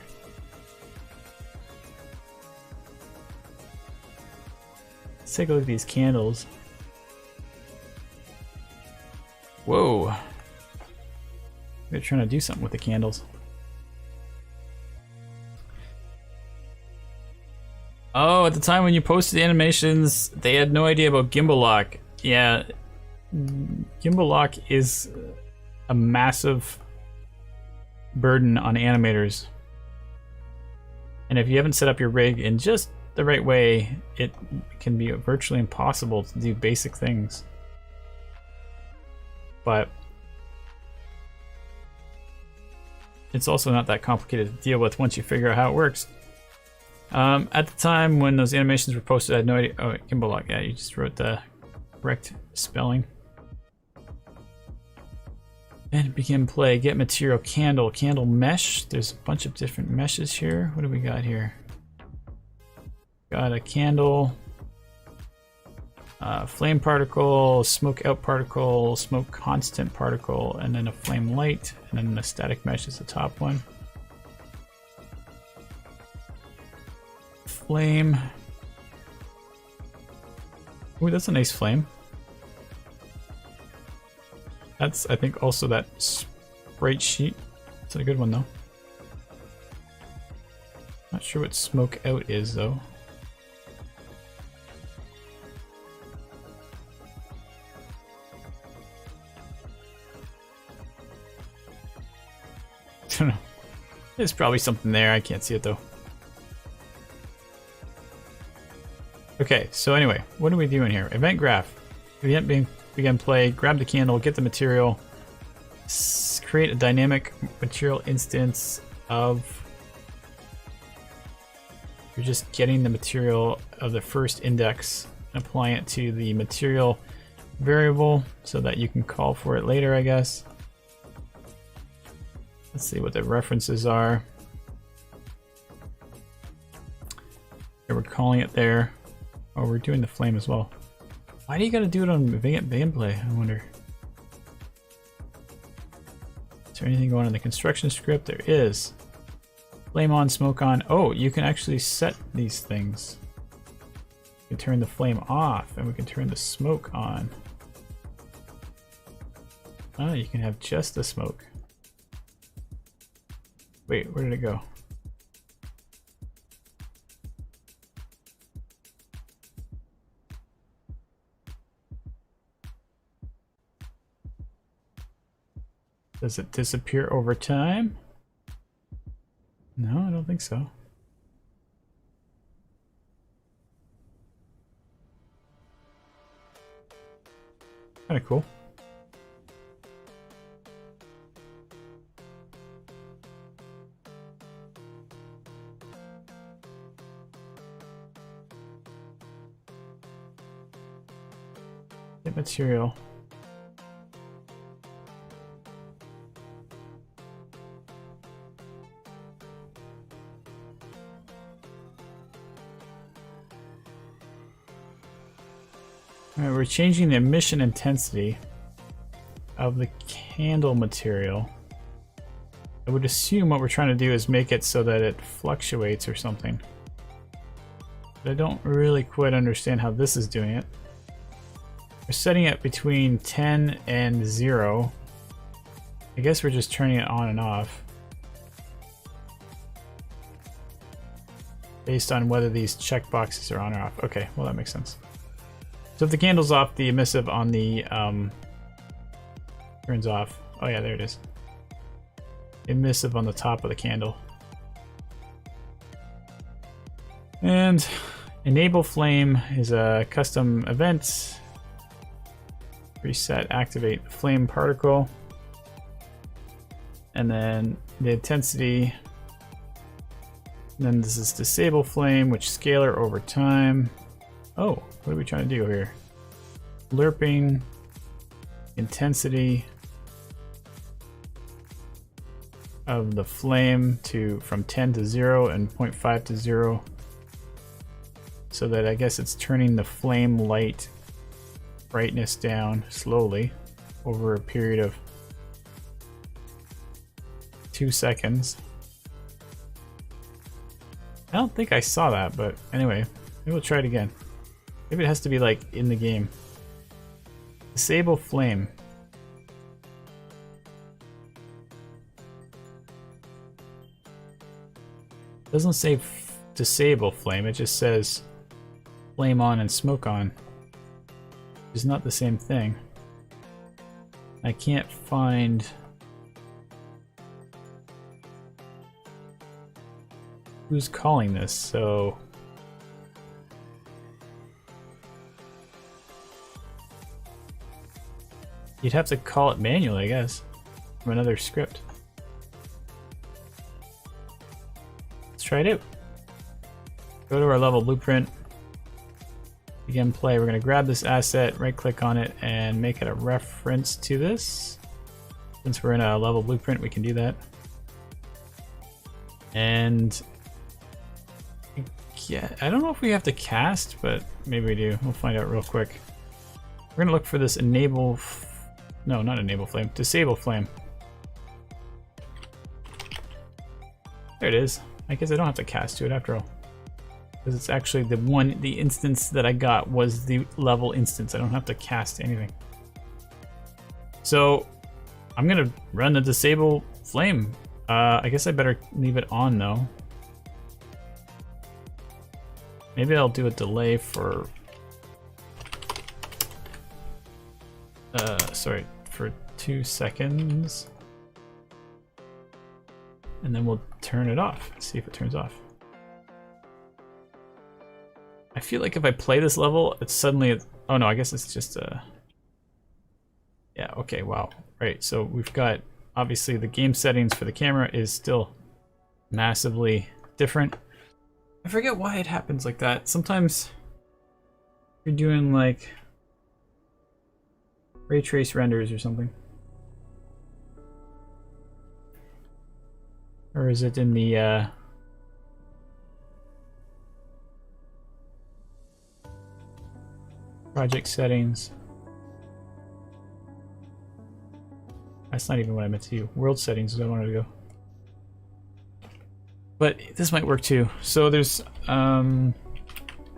Let's take a look at these candles. Whoa. They're trying to do something with the candles. Oh, at the time when you posted the animations, they had no idea about gimbal lock. Yeah, gimbal lock is a massive burden on animators. And if you haven't set up your rig in just the right way, it can be virtually impossible to do basic things. But it's also not that complicated to deal with once you figure out how it works. At the time when those animations were posted, I had no idea. Oh, gimbal lock. Yeah, you just wrote the correct spelling. And begin play. Get material candle. Candle mesh. There's a bunch of different meshes here. What do we got here? Got a candle. Flame particle, smoke out particle, smoke constant particle, and then a flame light, and then the static mesh is the top one. Flame. Ooh, that's a nice flame. That's, I think, also that sprite sheet. It's a good one though. Not sure what smoke out is though. I don't know. There's probably something there. I can't see it though. Okay, so anyway, what are we doing here? Event graph. Event begin play. Grab the candle. Get the material. Create a dynamic material instance of. You're just getting the material of the first index and applying it to the material variable so that you can call for it later, I guess. Let's see what the references are. Okay, we're calling it there. Oh, we're doing the flame as well. Why do you gotta do it on gameplay, I wonder? Is there anything going on in the construction script? There is. Flame on, smoke on. Oh, you can actually set these things. We can turn the flame off and we can turn the smoke on. Oh, you can have just the smoke. Wait, where did it go? Does it disappear over time? No, I don't think so. Kind of cool. Get material. All right, we're changing the emission intensity of the candle material. I would assume what we're trying to do is make it so that it fluctuates or something. But I don't really quite understand how this is doing it. We're setting it between 10 and 0. I guess we're just turning it on and off based on whether these checkboxes are on or off. Okay, well that makes sense. So if the candle's off, the emissive on the turns off. Oh yeah, there it is. Emissive on the top of the candle. And enable flame is a custom event. Reset, activate flame particle. And then the intensity. And then this is disable flame, which scalar over time. Oh, what are we trying to do here? Lerping, intensity of the flame from 10 to 0 and 0.5 to 0. So that I guess it's turning the flame light brightness down slowly over a period of 2 seconds. I don't think I saw that, but anyway, maybe we'll try it again. Maybe it has to be like in the game. Disable flame. Doesn't say disable flame, it just says flame on and smoke on. It's not the same thing. I can't find who's calling this, so you'd have to call it manually, I guess, from another script. Let's try it out. Go to our level blueprint. Begin play. We're going to grab this asset, right click on it, and make it a reference to this. Since we're in a level blueprint, we can do that. And yeah, I don't know if we have to cast, but maybe we do. We'll find out real quick. We're going to look for this enable... No, not enable flame. Disable flame. There it is. I guess I don't have to cast to it after all. Because it's actually the instance that I got was the level instance. I don't have to cast anything. So I'm gonna run the disable flame. I guess I better leave it on though. Maybe I'll do a delay for sorry, for 2 seconds. And then we'll turn it off. See if it turns off. I feel like if I play this level, it's suddenly... Oh no, I guess it's just yeah, okay, wow. Right, so we've got... Obviously the game settings for the camera is still massively different. I forget why it happens like that. Sometimes you're doing like ray trace renders or something. Or is it in the project settings? That's not even what I meant to do. World settings is what I wanted to go. But this might work too. So there's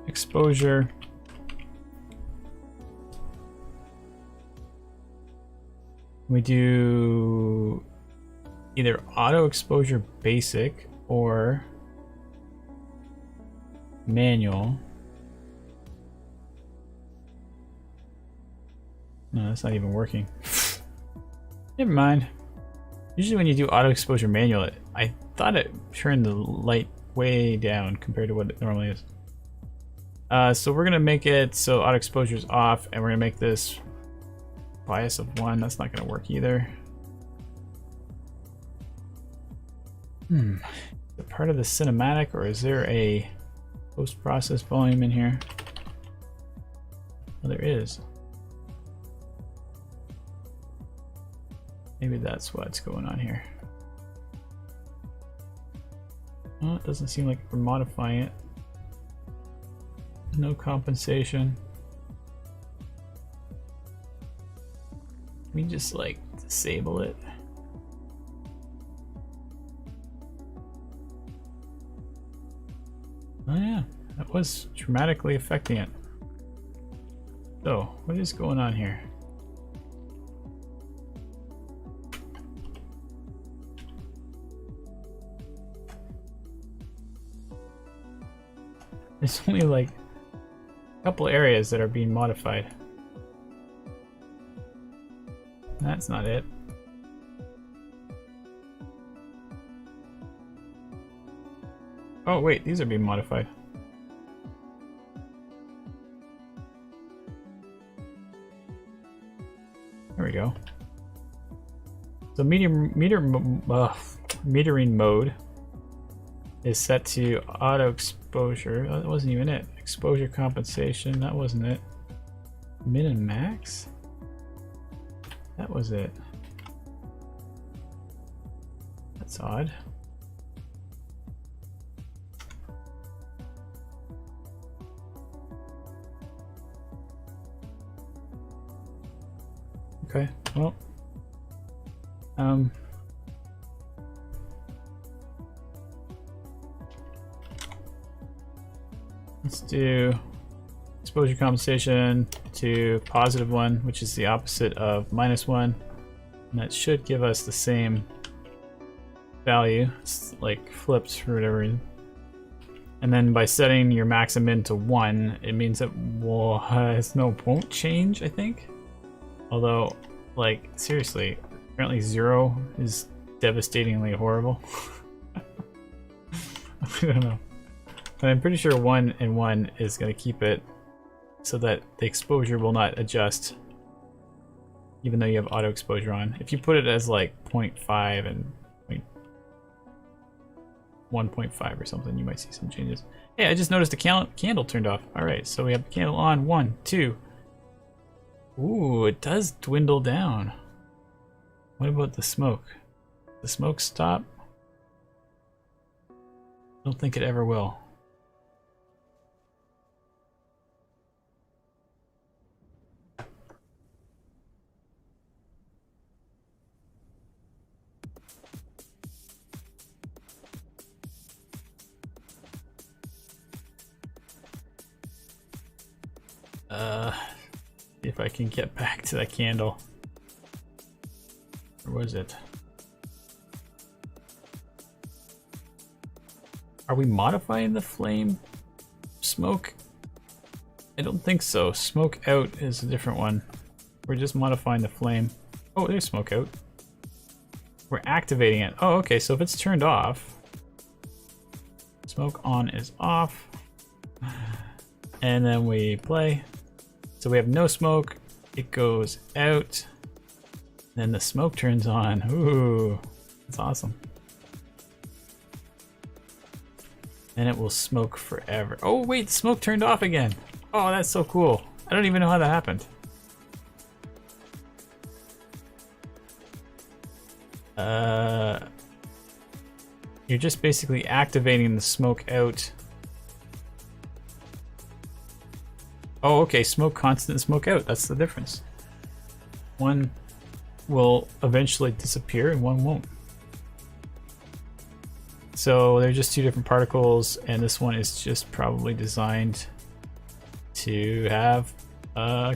exposure. We do either auto exposure basic or manual. No, that's not even working. Never mind. Usually when you do auto exposure manual, I thought it turned the light way down compared to what it normally is. So we're gonna make it so auto exposure is off, and we're gonna make this bias of 1. That's not gonna work either. Is it part of the cinematic, or is there a post-process volume in here? Oh, there is. Maybe that's what's going on here. Oh, it doesn't seem like we're modifying it. No compensation. Can we just like disable it? Oh yeah, that was dramatically affecting it. So, what is going on here? There's only like couple areas that are being modified. That's not it. Oh wait, these are being modified. There we go. So metering mode is set to auto exposure. Oh, that wasn't even it. Exposure compensation, that wasn't it. Min and max? That was it. That's odd. Okay, well, let's do exposure compensation to +1, which is the opposite of -1, and that should give us the same value. It's like flipped for whatever reason. And then by setting your max and min to 1, it means that won't change, I think. Although, like, seriously, apparently 0 is devastatingly horrible. I don't know. But I'm pretty sure 1 and 1 is going to keep it so that the exposure will not adjust even though you have auto exposure on. If you put it as like 0.5 and 1.5 or something, you might see some changes. Hey, I just noticed the candle turned off. Alright, so we have the candle on. 1, 2. Ooh, it does dwindle down. What about the smoke? The smoke stop? I don't think it ever will. If I can get back to that candle. Where was it? Are we modifying the flame smoke? I don't think so. Smoke out is a different one. We're just modifying the flame. Oh, there's smoke out. We're activating it. Oh, okay, so if it's turned off, smoke on is off. And then we play. So we have no smoke, it goes out, then the smoke turns on. Ooh, that's awesome. And it will smoke forever. Oh wait, smoke turned off again. Oh, that's so cool. I don't even know how that happened. You're just basically activating the smoke out. Oh, okay, smoke constant and smoke out. That's the difference. One will eventually disappear and one won't. So they're just two different particles, and this one is just probably designed to have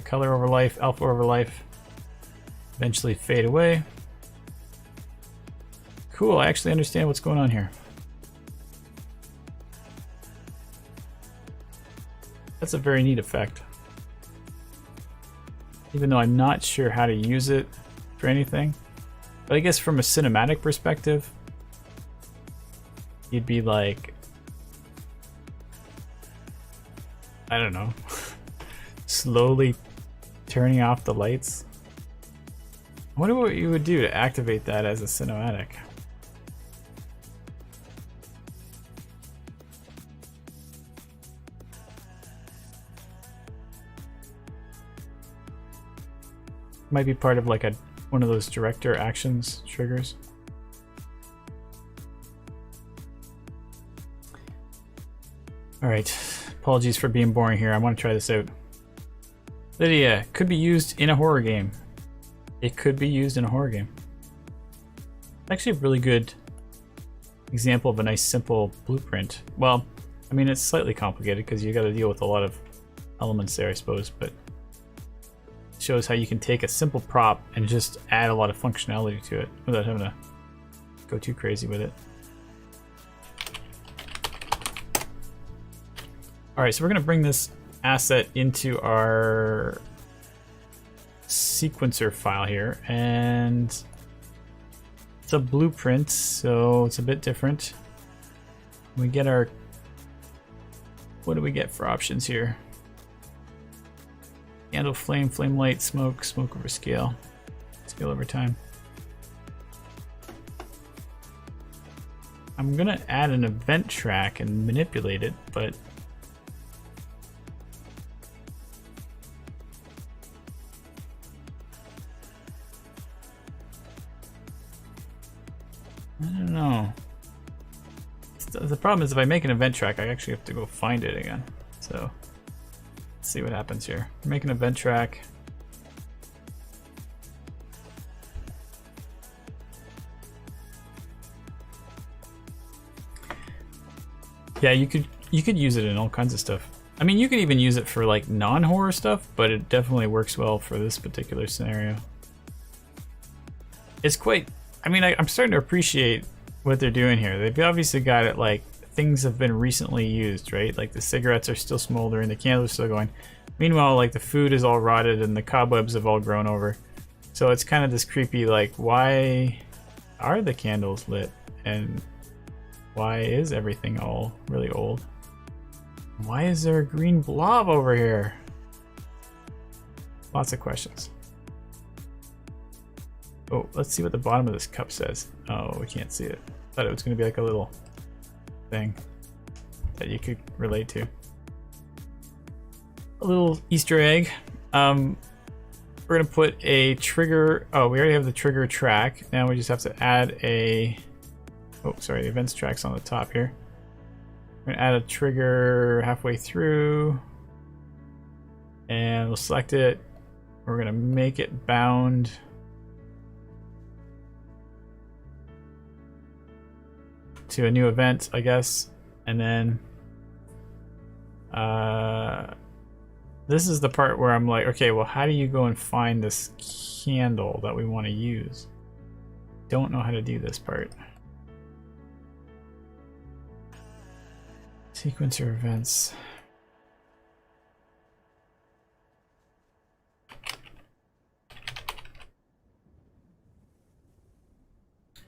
color over life, alpha over life, eventually fade away. Cool, I actually understand what's going on here. That's a very neat effect. Even though I'm not sure how to use it for anything. But I guess from a cinematic perspective, you'd be like, I don't know, slowly turning off the lights. I wonder what you would do to activate that as a cinematic. Might be part of like one of those director actions triggers. Alright, apologies for being boring here. I want to try this out. Lydia, could be used in a horror game. It could be used in a horror game. Actually a really good example of a nice simple blueprint. Well, I mean it's slightly complicated because you got to deal with a lot of elements there, I suppose, but shows how you can take a simple prop and just add a lot of functionality to it without having to go too crazy with it. Alright, so we're going to bring this asset into our sequencer file here, and it's a blueprint, so it's a bit different. We get our, what do we get for options here? Candle, flame, flame light, smoke, smoke over scale, scale over time. I'm gonna add an event track and manipulate it, but I don't know. The problem is if I make an event track, I actually have to go find it again. So let's see what happens here. Make an event track. Yeah, you could use it in all kinds of stuff. I mean, you could even use it for like non-horror stuff, but it definitely works well for this particular scenario. It's quite, I mean, I'm starting to appreciate what they're doing here. They've obviously got it like things have been recently used, right? Like the cigarettes are still smoldering, the candles are still going. Meanwhile, like the food is all rotted and the cobwebs have all grown over. So it's kind of this creepy, like, why are the candles lit? And why is everything all really old? Why is there a green blob over here? Lots of questions. Oh, let's see what the bottom of this cup says. Oh, we can't see it. Thought it was going to be like a little thing that you could relate to. A little Easter egg. We're going to put a trigger. Oh, we already have the trigger track. Now we just have to add a... Oh, sorry, the events track's on the top here. We're going to add a trigger halfway through. And we'll select it. We're going to make it bound to a new event, I guess. And then this is the part where I'm like, okay, well, how do you go and find this candle that we want to use? Don't know how to do this part. Sequencer events.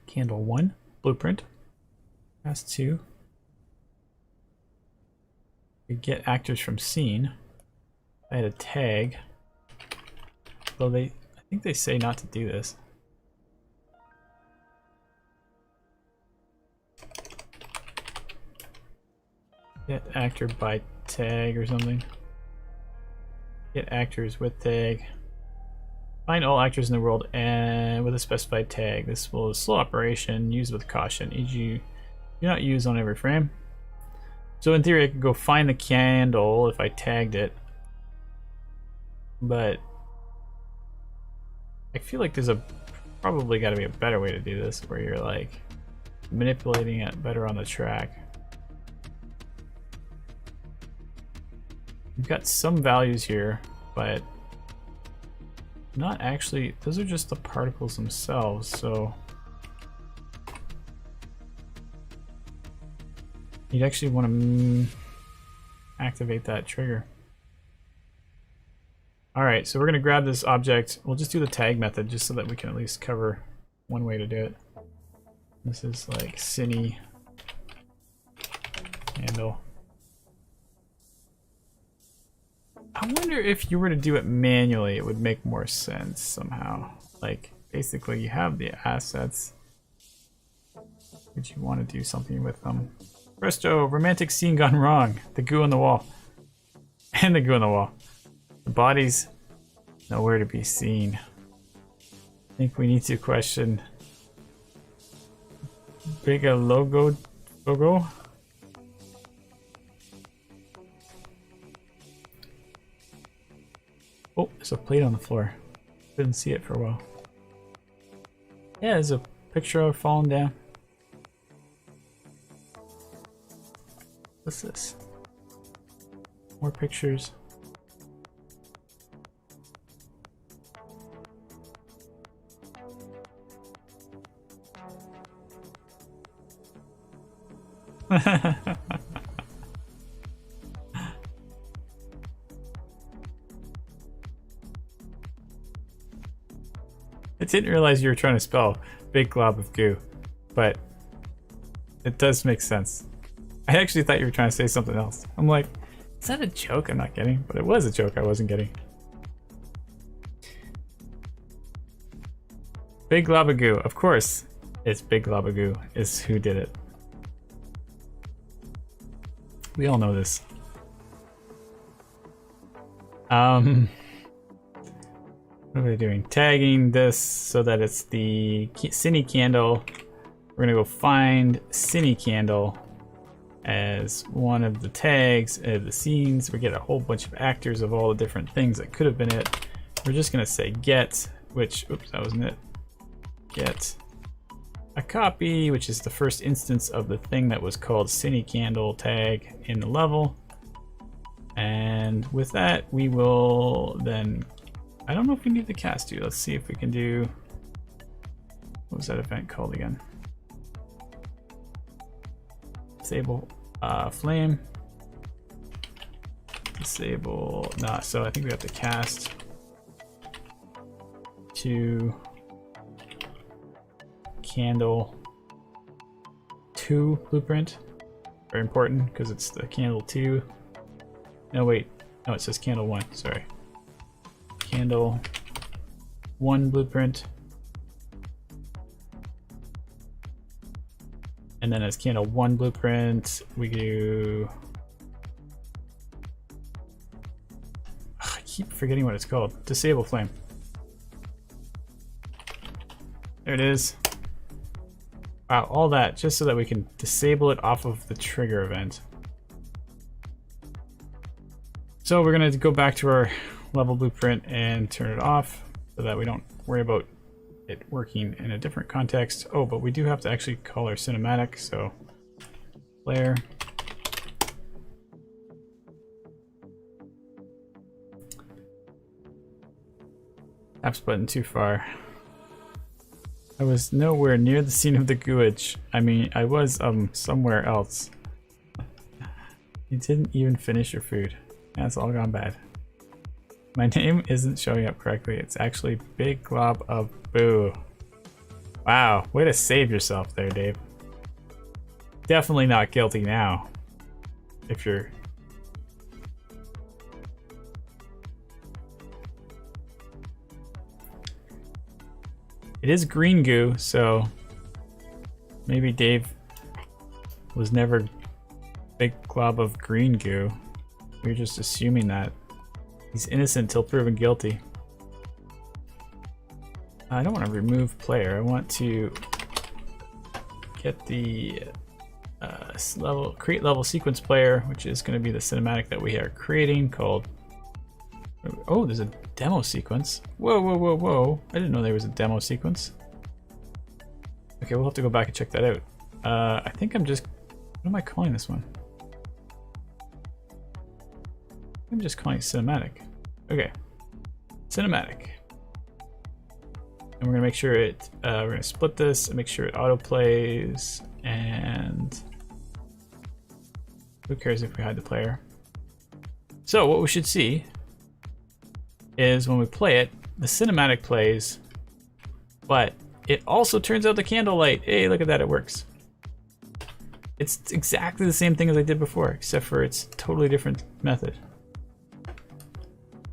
Candle 1, blueprint. Task 2. We get actors from scene. I had a tag. Well, I think they say not to do this. Get actor by tag or something. Get actors with tag. Find all actors in the world and with a specified tag. This will be a slow operation. Use with caution. E.g., do not use on every frame. So in theory, I could go find the candle if I tagged it. But I feel like there's probably got to be a better way to do this, where you're like manipulating it better on the track. We've got some values here, but not actually. Those are just the particles themselves, so you'd actually want to activate that trigger. All right, so we're going to grab this object. We'll just do the tag method just so that we can at least cover one way to do it. This is like cine handle. I wonder if you were to do it manually, it would make more sense somehow. Like, basically you have the assets, but you want to do something with them. Presto, romantic scene gone wrong. The goo on the wall. And the goo on the wall. The body's nowhere to be seen. I think we need to question bigger logo. Oh, there's a plate on the floor. Didn't see it for a while. Yeah, there's a picture of falling down. What's this? More pictures. didn't realize you were trying to spell big glob of goo, but it does make sense. I actually thought you were trying to say something else. I'm like, is that a joke I'm not getting? But it was a joke I wasn't getting. Big glob of goo. Of course, it's big glob of goo is who did it. We all know this. What are we doing? Tagging this so that it's the Cine candle. We're gonna go find Cine candle as one of the tags of the scenes. We get a whole bunch of actors of all the different things that could have been it. We're just gonna say get, which, oops, that wasn't it. Get a copy, which is the first instance of the thing that was called Cine candle tag in the level. And with that, we will then, I don't know if we need the cast to. Let's see if we can do, what was that event called again? Disable flame. Disable, nah, so I think we have to cast to candle 2 blueprint. Very important because it's the candle 2. No, wait. No, it says candle 1. Sorry. Candle 1 blueprint. And then as candle 1 blueprint, we do... I keep forgetting what it's called. Disable flame. There it is. Wow, all that just so that we can disable it off of the trigger event. So we're gonna go back to our level blueprint and turn it off so that we don't worry about it working in a different context. Oh, but we do have to actually call our cinematic, so player. Apps button too far. I was nowhere near the scene of the gooage. I mean, I was somewhere else. You didn't even finish your food. That's all gone bad. My name isn't showing up correctly. It's actually Big Glob of Boo. Wow, way to save yourself there, Dave. Definitely not guilty now. If you're... It is green goo, so maybe Dave was never Big Glob of green goo. We're just assuming that. He's innocent till proven guilty. I don't want to remove player. I want to get the create level sequence player, which is going to be the cinematic that we are creating called... Oh, there's a demo sequence. Whoa, whoa, whoa, whoa. I didn't know there was a demo sequence. Okay, we'll have to go back and check that out. I think I'm just... What am I calling this one? I'm just calling it cinematic. Okay, cinematic. And we're gonna make sure it, we're gonna split this and make sure it auto plays, and who cares if we hide the player? So what we should see is when we play it, the cinematic plays, but it also turns out the candle light. Hey, look at that, it works. It's exactly the same thing as I did before, except for it's a totally different method.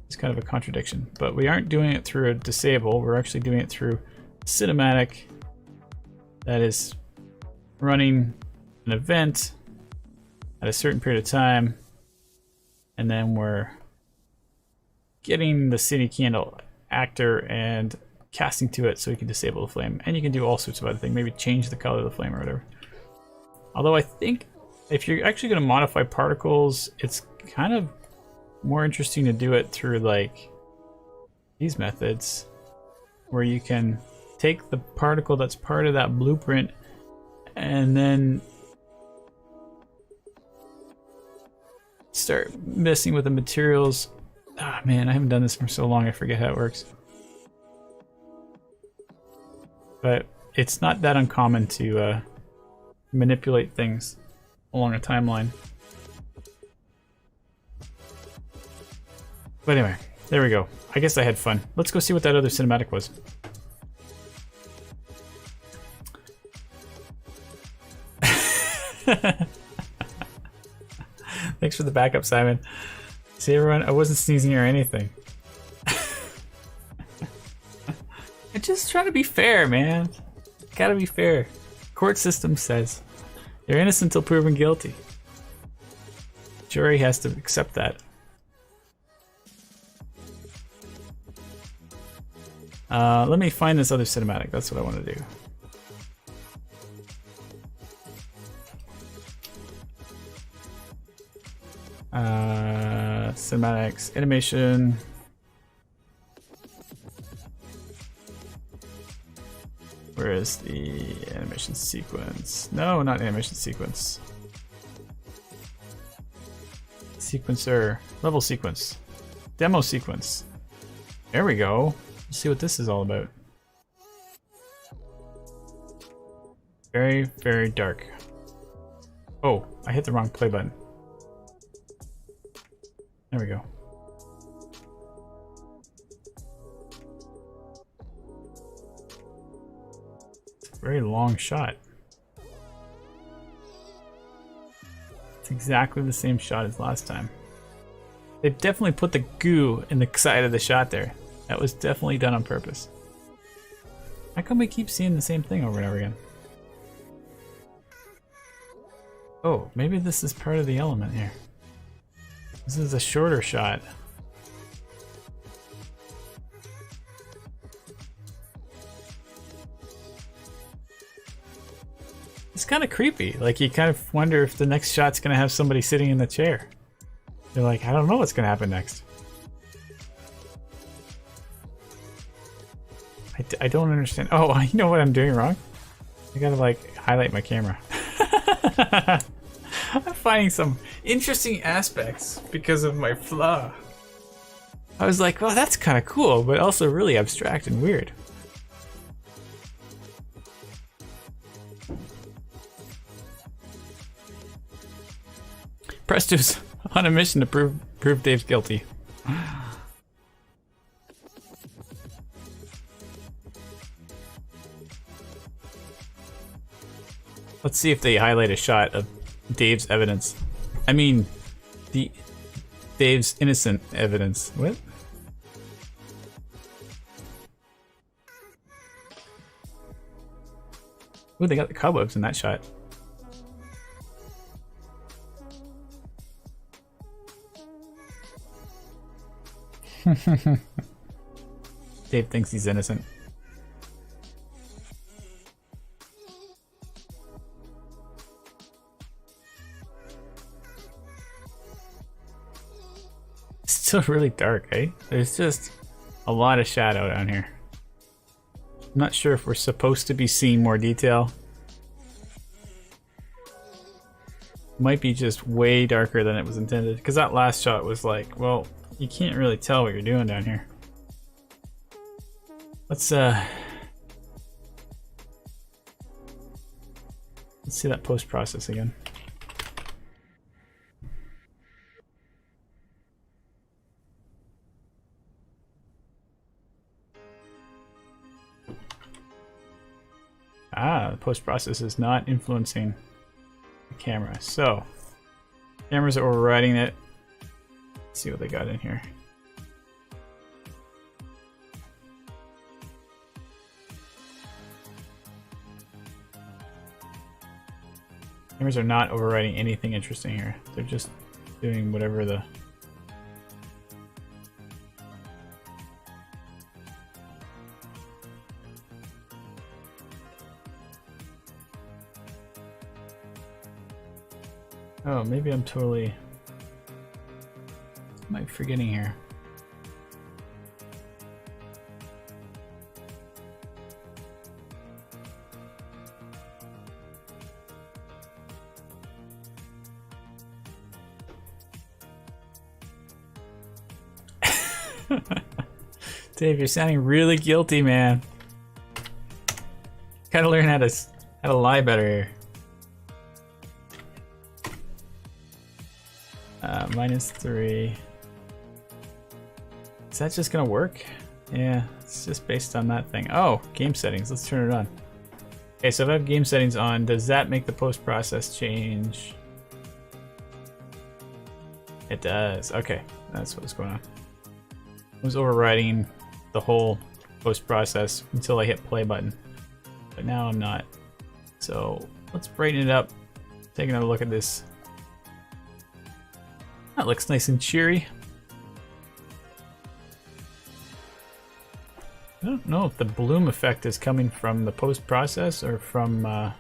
It's kind of a contradiction, but we aren't doing it through a disable. We're actually doing it through cinematic that is running an event at a certain period of time, and then we're getting the Cine candle actor and casting to it so we can disable the flame. And you can do all sorts of other things, maybe change the color of the flame or whatever. Although I think if you're actually going to modify particles, it's kind of more interesting to do it through like these methods where you can take the particle that's part of that blueprint and then start messing with the materials. Ah, man, I haven't done this for so long I forget how it works. But it's not that uncommon to manipulate things along a timeline. But anyway, there we go. I guess I had fun. Let's go see what that other cinematic was. Thanks for the backup, Simon. See everyone, I wasn't sneezing or anything. I just try to be fair, man. Gotta be fair. Court system says you're innocent until proven guilty. Jury has to accept that. Let me find this other cinematic. That's what I want to do. Cinematics, animation. Where is the animation sequence? No, not animation sequence. Sequencer, level sequence, demo sequence. There we go. Let's see what this is all about. Very, very dark. Oh, I hit the wrong play button. There we go. It's a very long shot. It's exactly the same shot as last time. They've definitely put the goo in the side of the shot there. That was definitely done on purpose. How come we keep seeing the same thing over and over again? Oh, maybe this is part of the element here. This is a shorter shot. It's kind of creepy. Like, you kind of wonder if the next shot's gonna have somebody sitting in the chair. You're like, I don't know what's gonna happen next. I don't understand. Oh, you know what I'm doing wrong? I gotta like highlight my camera. I'm finding some interesting aspects because of my flaw. I was like, well, that's kind of cool, but also really abstract and weird. Presto's on a mission to prove Dave's guilty. Let's see if they highlight a shot of Dave's evidence. I mean, Dave's innocent evidence. What? Ooh, they got the cobwebs in that shot. Dave thinks he's innocent. It's still really dark, eh? There's just a lot of shadow down here. I'm not sure if we're supposed to be seeing more detail. Might be just way darker than it was intended, because that last shot was like, well, you can't really tell what you're doing down here. Let's see that post-process again. Ah, the post-process is not influencing the camera. So, cameras are overriding it. Let's see what they got in here. Cameras are not overriding anything interesting here. They're just doing whatever the... Oh, maybe I'm totally... Am I forgetting here? Dave, you're sounding really guilty, man. Gotta learn how to lie better here. -3. Is that just gonna work? Yeah, it's just based on that thing. Oh, game settings. Let's turn it on. Okay, so if I have game settings on, does that make the post-process change? It does. Okay, that's what's going on. I was overriding the whole post-process until I hit play button, but now I'm not. So let's brighten it up. Take another look at this. That looks nice and cheery. I don't know if the bloom effect is coming from the post-process or from the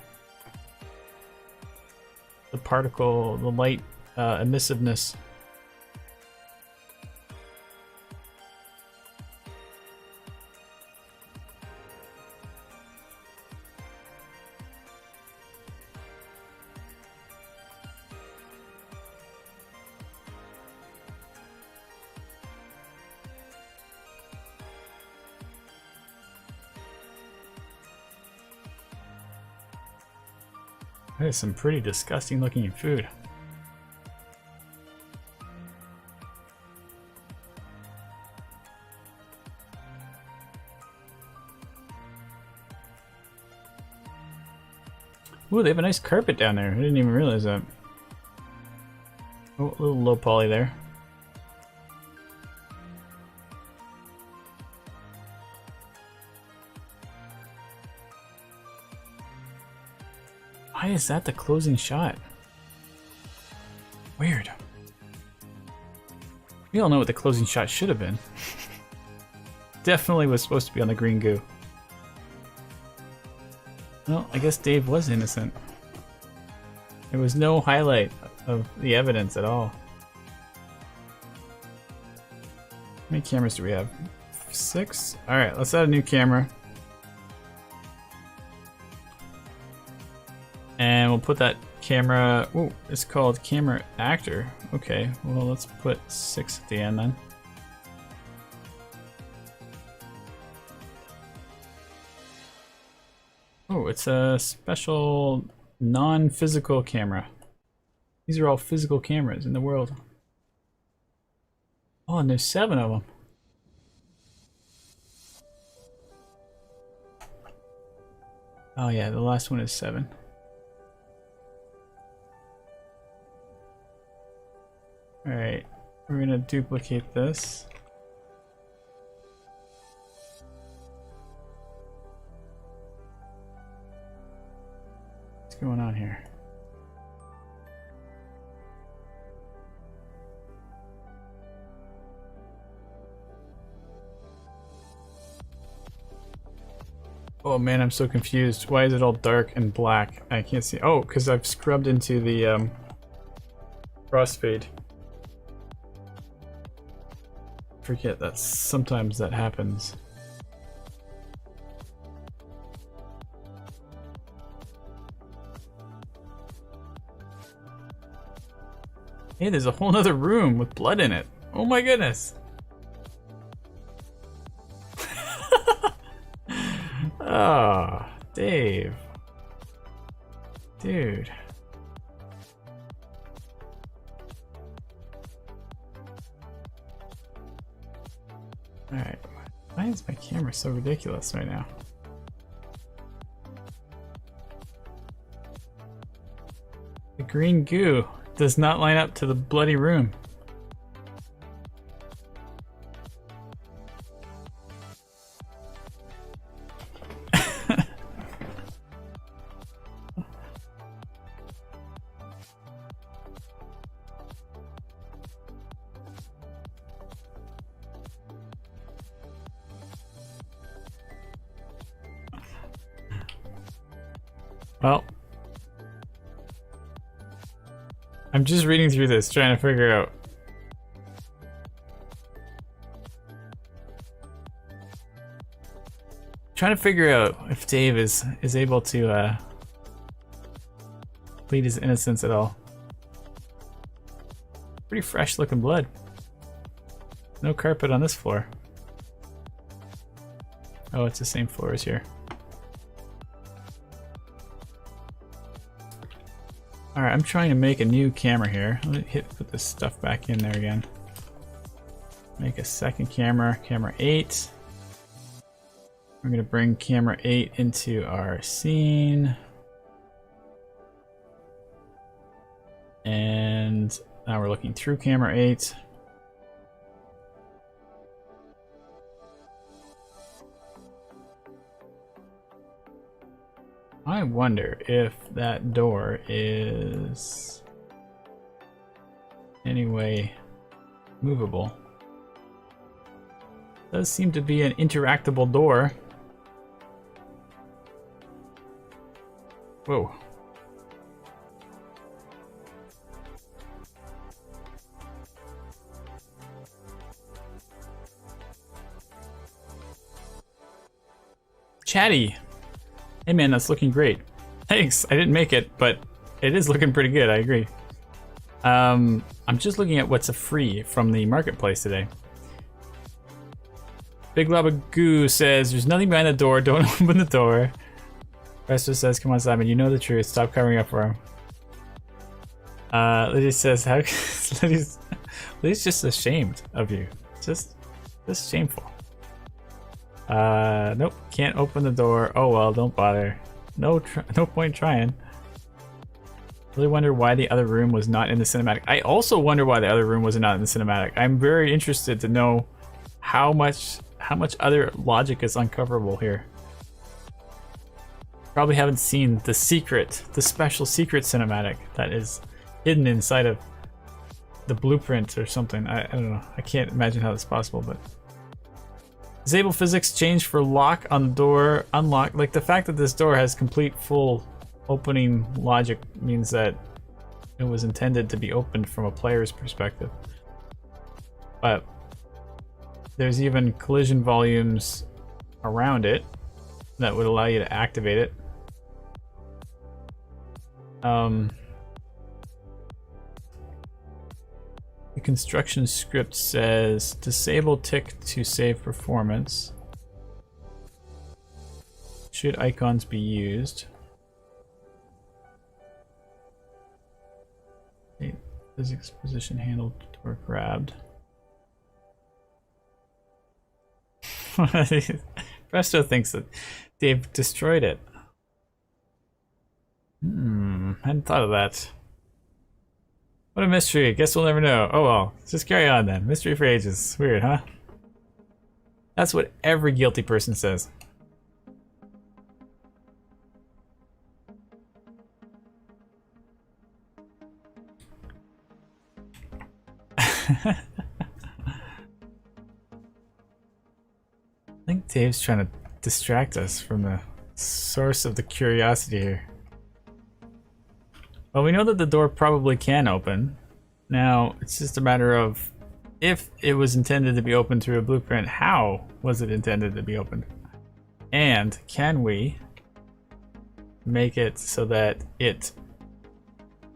particle, the light emissiveness. That is some pretty disgusting looking food. Ooh, they have a nice carpet down there. I didn't even realize that. Oh, a little low poly there. Why is that the closing shot? Weird. We all know what the closing shot should have been. Definitely was supposed to be on the green goo. Well, I guess Dave was innocent. There was no highlight of the evidence at all. How many cameras do we have? 6? Alright, let's add a new camera. And we'll put that camera, oh, it's called camera actor. Okay, well let's put 6 at the end then. Oh, it's a special non-physical camera. These are all physical cameras in the world. Oh, and there's 7 of them. Oh yeah, the last one is 7. Alright, we're gonna duplicate this. What's going on here? Oh man, I'm so confused. Why is it all dark and black? I can't see. Oh, because I've scrubbed into the crossfade. Forget that sometimes that happens. Hey, there's a whole nother room with blood in it. Oh my goodness. Oh, Dave. Dude. Alright, why is my camera so ridiculous right now? The green goo does not line up to the bloody room. Well, I'm just reading through this, trying to figure out. Trying to figure out if Dave is able to plead his innocence at all. Pretty fresh looking blood. No carpet on this floor. Oh, it's the same floor as here. Alright, I'm trying to make a new camera here. Let me put this stuff back in there again. Make a second camera, camera 8. We're gonna bring camera 8 into our scene. And now we're looking through camera 8. I wonder if that door is anyway movable. Does seem to be an interactable door. Whoa. Chatty. Hey man, that's looking great. Thanks. I didn't make it, but it is looking pretty good. I agree. I'm just looking at what's a free from the marketplace today. Big Lava Goo says, there's nothing behind the door. Don't open the door. Rester says, come on, Simon. You know the truth. Stop covering up for him. Lydia says, how Lydia's just ashamed of you. Just shameful. Nope. Can't open the door. Oh well, don't bother. No point trying. Really wonder why the other room was not in the cinematic. I also wonder why the other room was not in the cinematic. I'm very interested to know how much other logic is uncoverable here. Probably haven't seen the special secret cinematic that is hidden inside of the blueprint or something. I don't know. I can't imagine how that's possible, but disable physics change for lock on the door, unlock. Like the fact that this door has complete full opening logic means that it was intended to be opened from a player's perspective. But there's even collision volumes around it that would allow you to activate it. The construction script says disable tick to save performance. Should icons be used? Physics position handled or grabbed. Presto thinks that they've destroyed it. Hadn't thought of that. What a mystery. Guess we'll never know. Oh well, just carry on then. Mystery for ages. Weird, huh? That's what every guilty person says. I think Dave's trying to distract us from the source of the curiosity here. Well, we know that the door probably can open. Now, it's just a matter of if it was intended to be opened through a blueprint, how was it intended to be opened? And can we make it so that it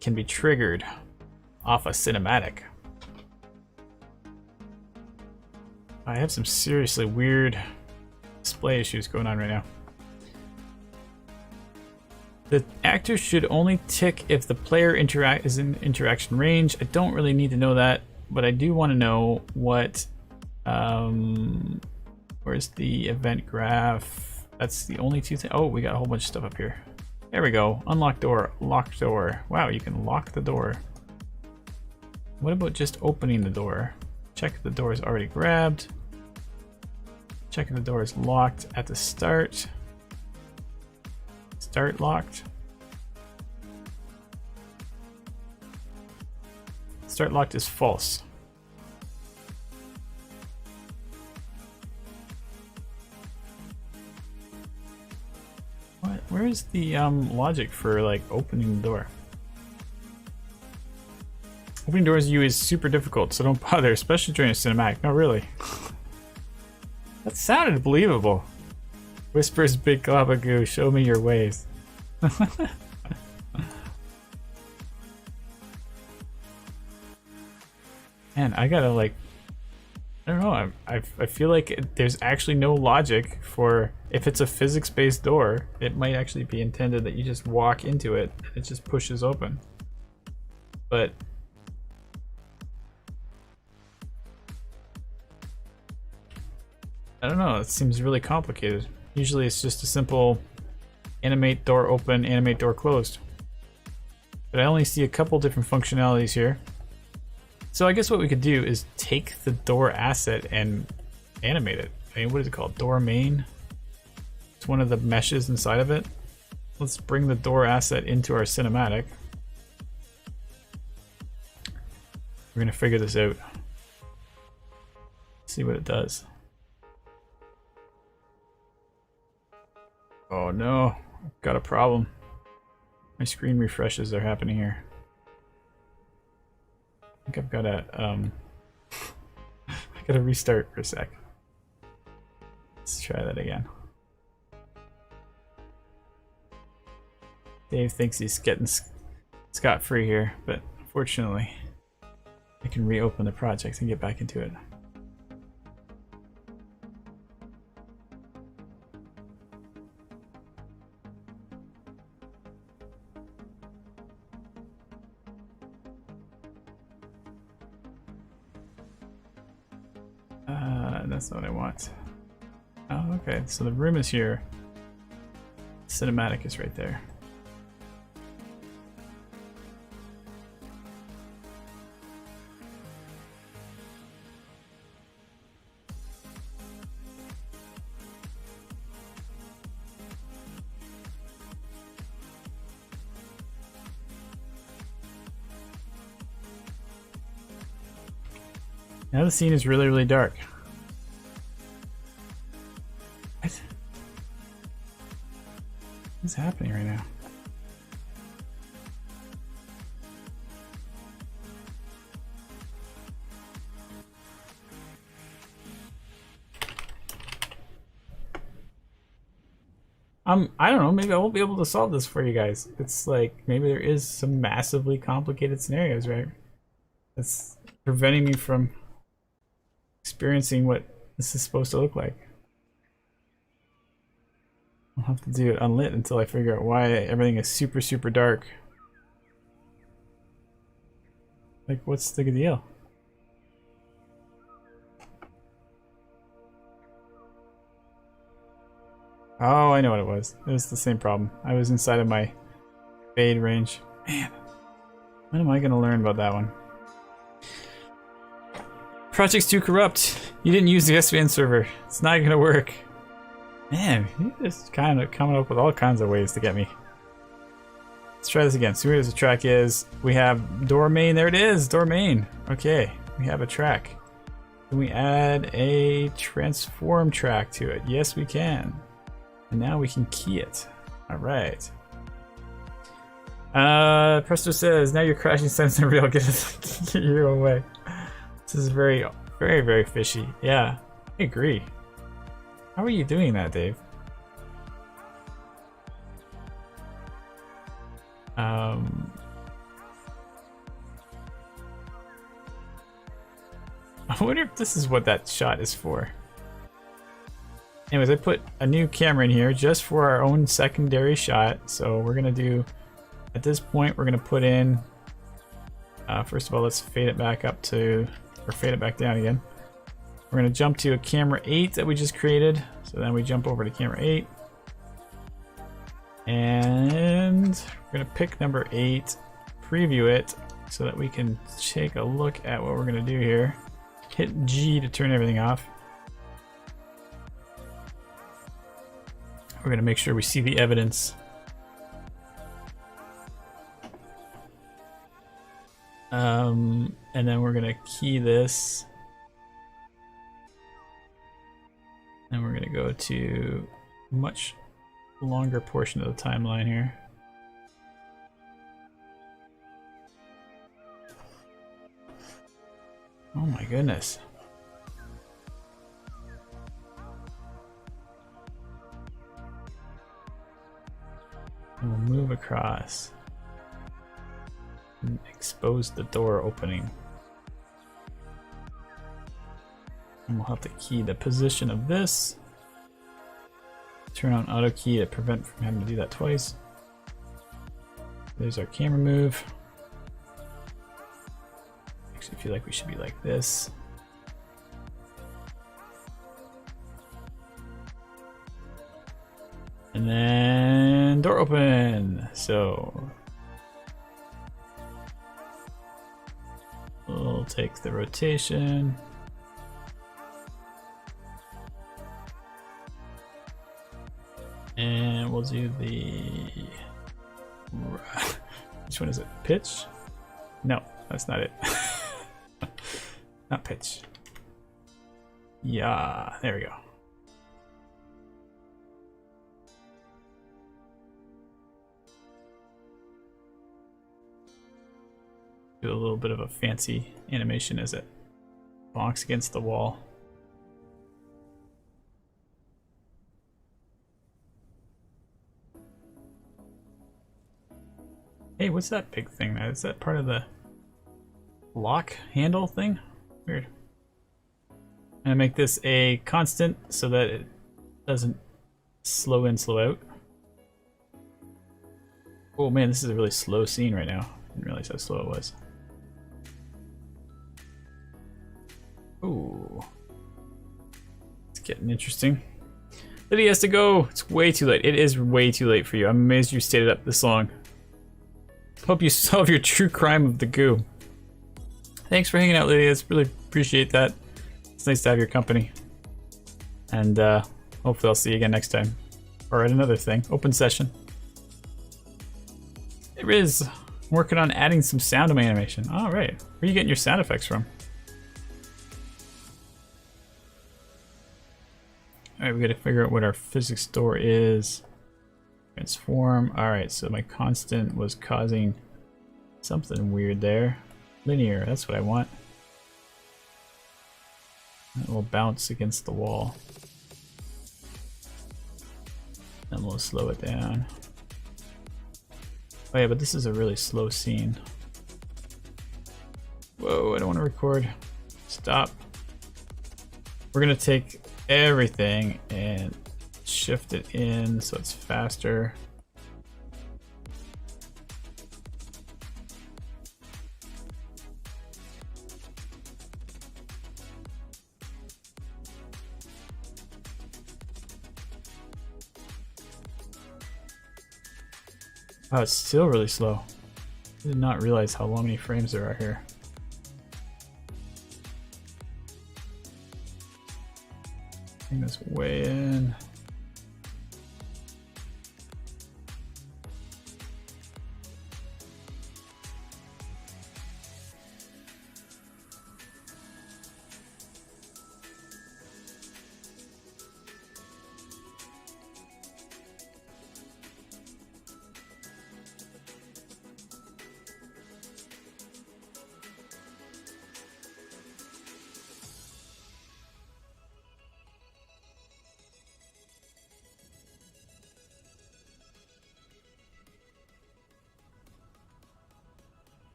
can be triggered off a cinematic? I have some seriously weird display issues going on right now. The actor should only tick if the player is in interaction range. I don't really need to know that, but I do want to know what, where's the event graph? That's the only two things. Oh, we got a whole bunch of stuff up here. There we go. Unlock door, lock door. Wow, you can lock the door. What about just opening the door? Check if the door is already grabbed. Check if the door is locked at the start. Start locked. Start locked is false. What? Where is the logic for like opening the door? Opening doors you is super difficult, so don't bother, especially during a cinematic. No, really. That sounded believable. Whispers Big Glabagoo, show me your ways. Man, I gotta like, I don't know, I feel like there's actually no logic for, if it's a physics-based door, it might actually be intended that you just walk into it, and it just pushes open. But I don't know, it seems really complicated. Usually it's just a simple animate door open, animate door closed. But I only see a couple different functionalities here. So I guess what we could do is take the door asset and animate it. I mean, what is it called? Door main? It's one of the meshes inside of it. Let's bring the door asset into our cinematic. We're gonna figure this out. See what it does. Oh no, I've got a problem. My screen refreshes are happening here. I think I've got to I gotta restart for a sec. Let's try that again. Dave thinks he's getting scot-free here, but unfortunately I can reopen the project and get back into it. That's not what I want. Oh, okay. So the room is here. Cinematic is right there. Now the scene is really, really dark. What's happening right now? I don't know, maybe I won't be able to solve this for you guys. It's like, maybe there is some massively complicated scenarios, right? That's preventing me from experiencing what this is supposed to look like. I'll have to do it unlit until I figure out why everything is super, super dark. Like, what's the deal? Oh, I know what it was. It was the same problem. I was inside of my fade range. Man, when am I going to learn about that one? Project's too corrupt. You didn't use the SVN server. It's not going to work. Man, you're just kind of coming up with all kinds of ways to get me. Let's try this again. See where the track is. We have door main. There it is. Door main. Okay, we have a track. Can we add a transform track to it? Yes, we can. And now we can key it. All right. Presto says, now you're crashing Sense and Real. Get your own way. This is very, very, very fishy. Yeah, I agree. How are you doing that, Dave? I wonder if this is what that shot is for. Anyways, I put a new camera in here just for our own secondary shot. So we're gonna do, at this point, we're gonna put in, first of all, let's fade it back up to, or fade it back down again. We're going to jump to a camera 8 that we just created. So then we jump over to camera 8. And we're going to pick number 8, preview it so that we can take a look at what we're going to do here. Hit G to turn everything off. We're going to make sure we see the evidence. And then we're going to key this. And we're going to go to a much longer portion of the timeline here. Oh my goodness. And we'll move across and expose the door opening. And we'll have to key the position of this. Turn on auto key to prevent from having to do that twice. There's our camera move. Actually feel like we should be like this. And then door open. So we'll take the rotation. And we'll do the, which one is it? Pitch? No, that's not it. Not pitch. Yeah, there we go. Do a little bit of a fancy animation as it bonks against the wall. Hey, what's that big thing? Is that part of the lock handle thing? Weird. I'm gonna make this a constant so that it doesn't slow in, slow out. Oh man, this is a really slow scene right now. Didn't realize how slow it was. Ooh. It's getting interesting. Lydia has to go. It's way too late. It is way too late for you. I'm amazed you stayed up this long. Hope you solve your true crime of the goo. Thanks for hanging out, Lydia. I really appreciate that. It's nice to have your company. And hopefully I'll see you again next time. Or at another thing. Open session. Hey Riz, I'm working on adding some sound to my animation. Alright. Where are you getting your sound effects from? Alright, we gotta figure out what our physics door is. Transform. Alright, so my constant was causing something weird there. Linear, that's what I want. It will bounce against the wall. Then we'll slow it down. Oh yeah, but this is a really slow scene. Whoa, I don't want to record. Stop. We're gonna take everything and shift it in so it's faster. Oh, it's still really slow. I did not realize how many frames there are here. Bring this way in.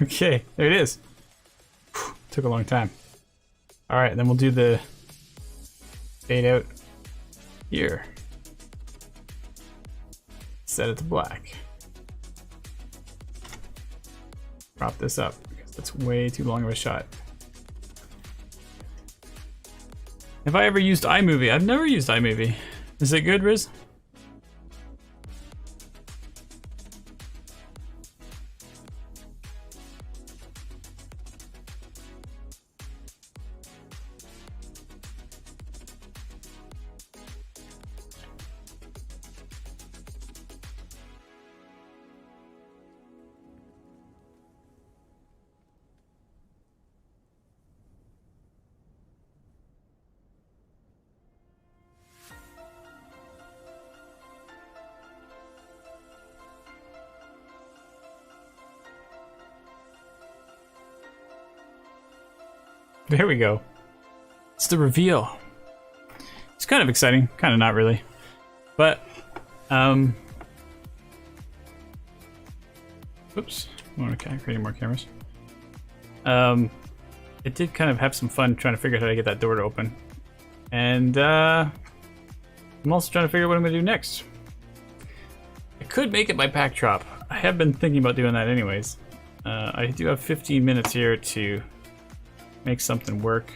Okay, there it is. Whew, took a long time. Alright, then we'll do the fade out here. Set it to black. Prop this up because that's way too long of a shot. Have I ever used iMovie? I've never used iMovie. Is it good, Riz? There we go. It's the reveal. It's kind of exciting, kind of not really. But, oops, I want to create more cameras. It did kind of have some fun trying to figure out how to get that door to open. And, I'm also trying to figure out what I'm going to do next. I could make it by pack drop. I have been thinking about doing that anyways. I do have 15 minutes here to make something work.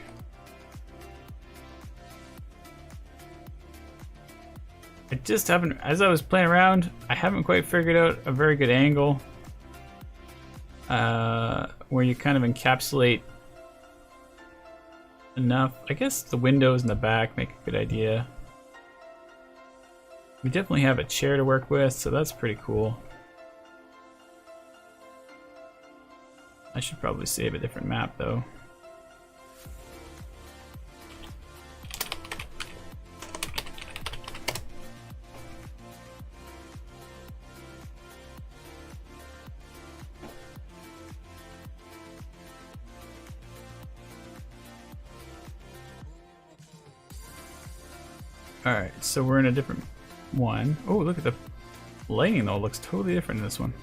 I just haven't, as I was playing around, I haven't quite figured out a very good angle where you kind of encapsulate enough. I guess the windows in the back make a good idea. We definitely have a chair to work with, so that's pretty cool. I should probably save a different map though. Alright, so we're in a different one. Oh, look at the lighting though, it looks totally different in this one.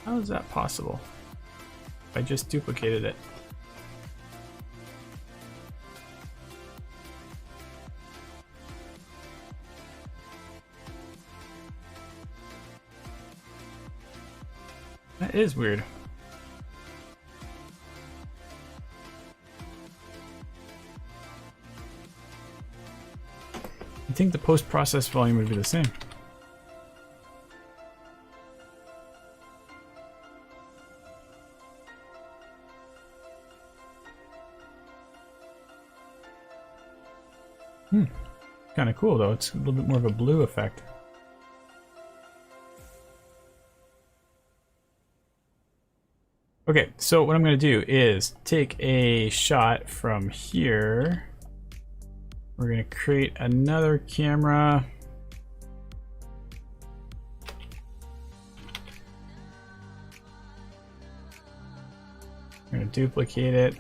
How is that possible? I just duplicated it. That is weird. I think the post-process volume would be the same. Kind of cool though, it's a little bit more of a blue effect. Okay, so what I'm going to do is take a shot from here. We're going to create another camera. We're going to duplicate it.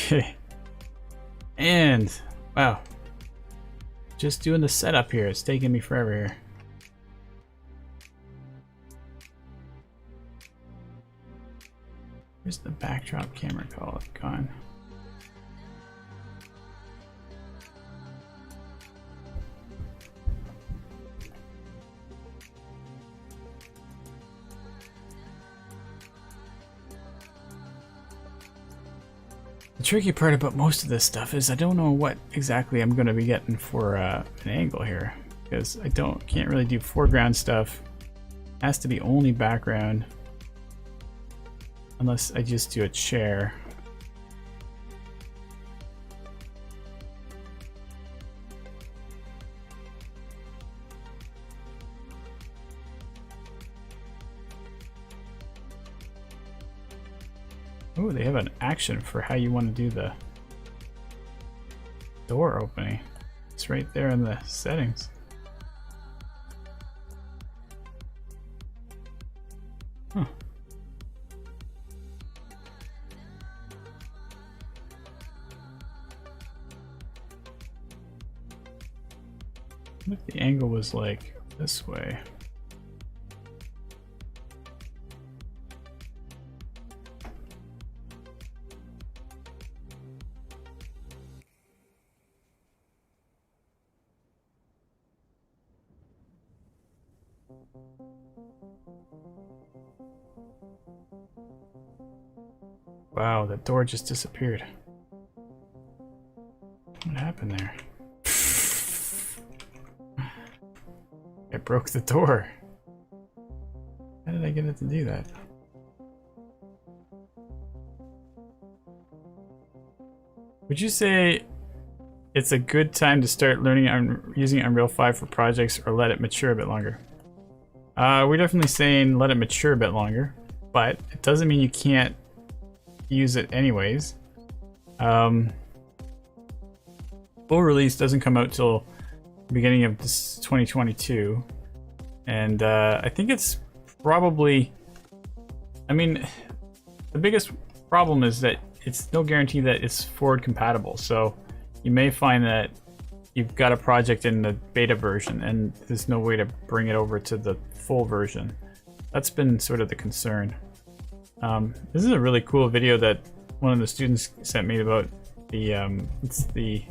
Okay. And wow. Just doing the setup here. It's taking me forever here. Where's the backdrop camera call gone? The tricky part about most of this stuff is I don't know what exactly I'm going to be getting for an angle here, because I can't really do foreground stuff. It has to be only background, unless I just do a chair. Oh, they have an action for how you want to do the door opening. It's right there in the settings. Huh. What if the angle was like this way? Wow, that door just disappeared. What happened there? I broke the door. How did I get it to do that? Would you say it's a good time to start learning on using Unreal 5 for projects, or let it mature a bit longer? We're definitely saying let it mature a bit longer, but it doesn't mean you can't use it anyways. Full release doesn't come out till the beginning of this 2022, and I think it's probably, I mean, the biggest problem is that it's no guarantee that it's forward compatible. So you may find that you've got a project in the beta version and there's no way to bring it over to the full version. That's been sort of the concern. This is a really cool video that one of the students sent me about the it's the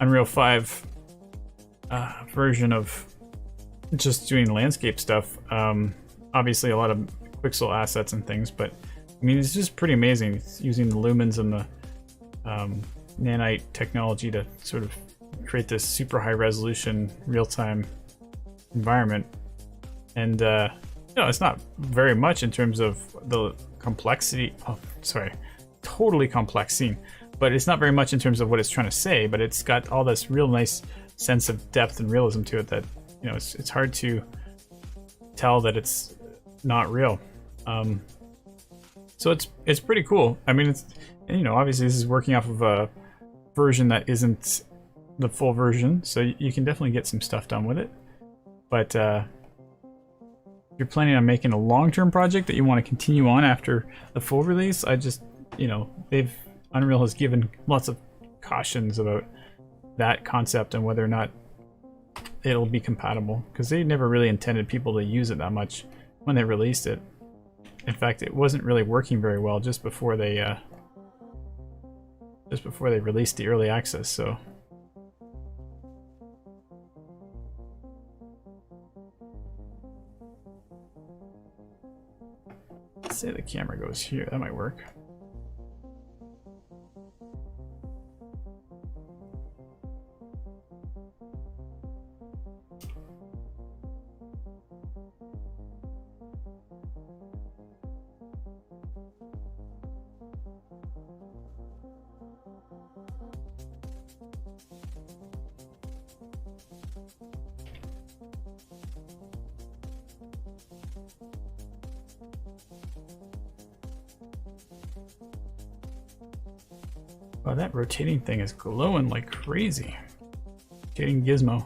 Unreal 5 version of just doing landscape stuff. Obviously a lot of pixel assets and things, but I mean, it's just pretty amazing. It's using the lumens and the nanite technology to sort of create this super high resolution real-time environment. And you know, it's not very much in terms of the complexity. Oh, sorry, totally complex scene, but it's not very much in terms of what it's trying to say, but it's got all this real nice sense of depth and realism to it that, you know, it's hard to tell that it's not real. So it's pretty cool. I mean, it's, you know, obviously this is working off of a version that isn't the full version, so you can definitely get some stuff done with it. But if you're planning on making a long-term project that you want to continue on after the full release, I just, you know, Unreal has given lots of cautions about that concept and whether or not it'll be compatible, because they never really intended people to use it that much when they released it. In fact, it wasn't really working very well just before they released the early access. So let's say the camera goes here. That might work. Wow, that rotating thing is glowing like crazy. Rotating gizmo.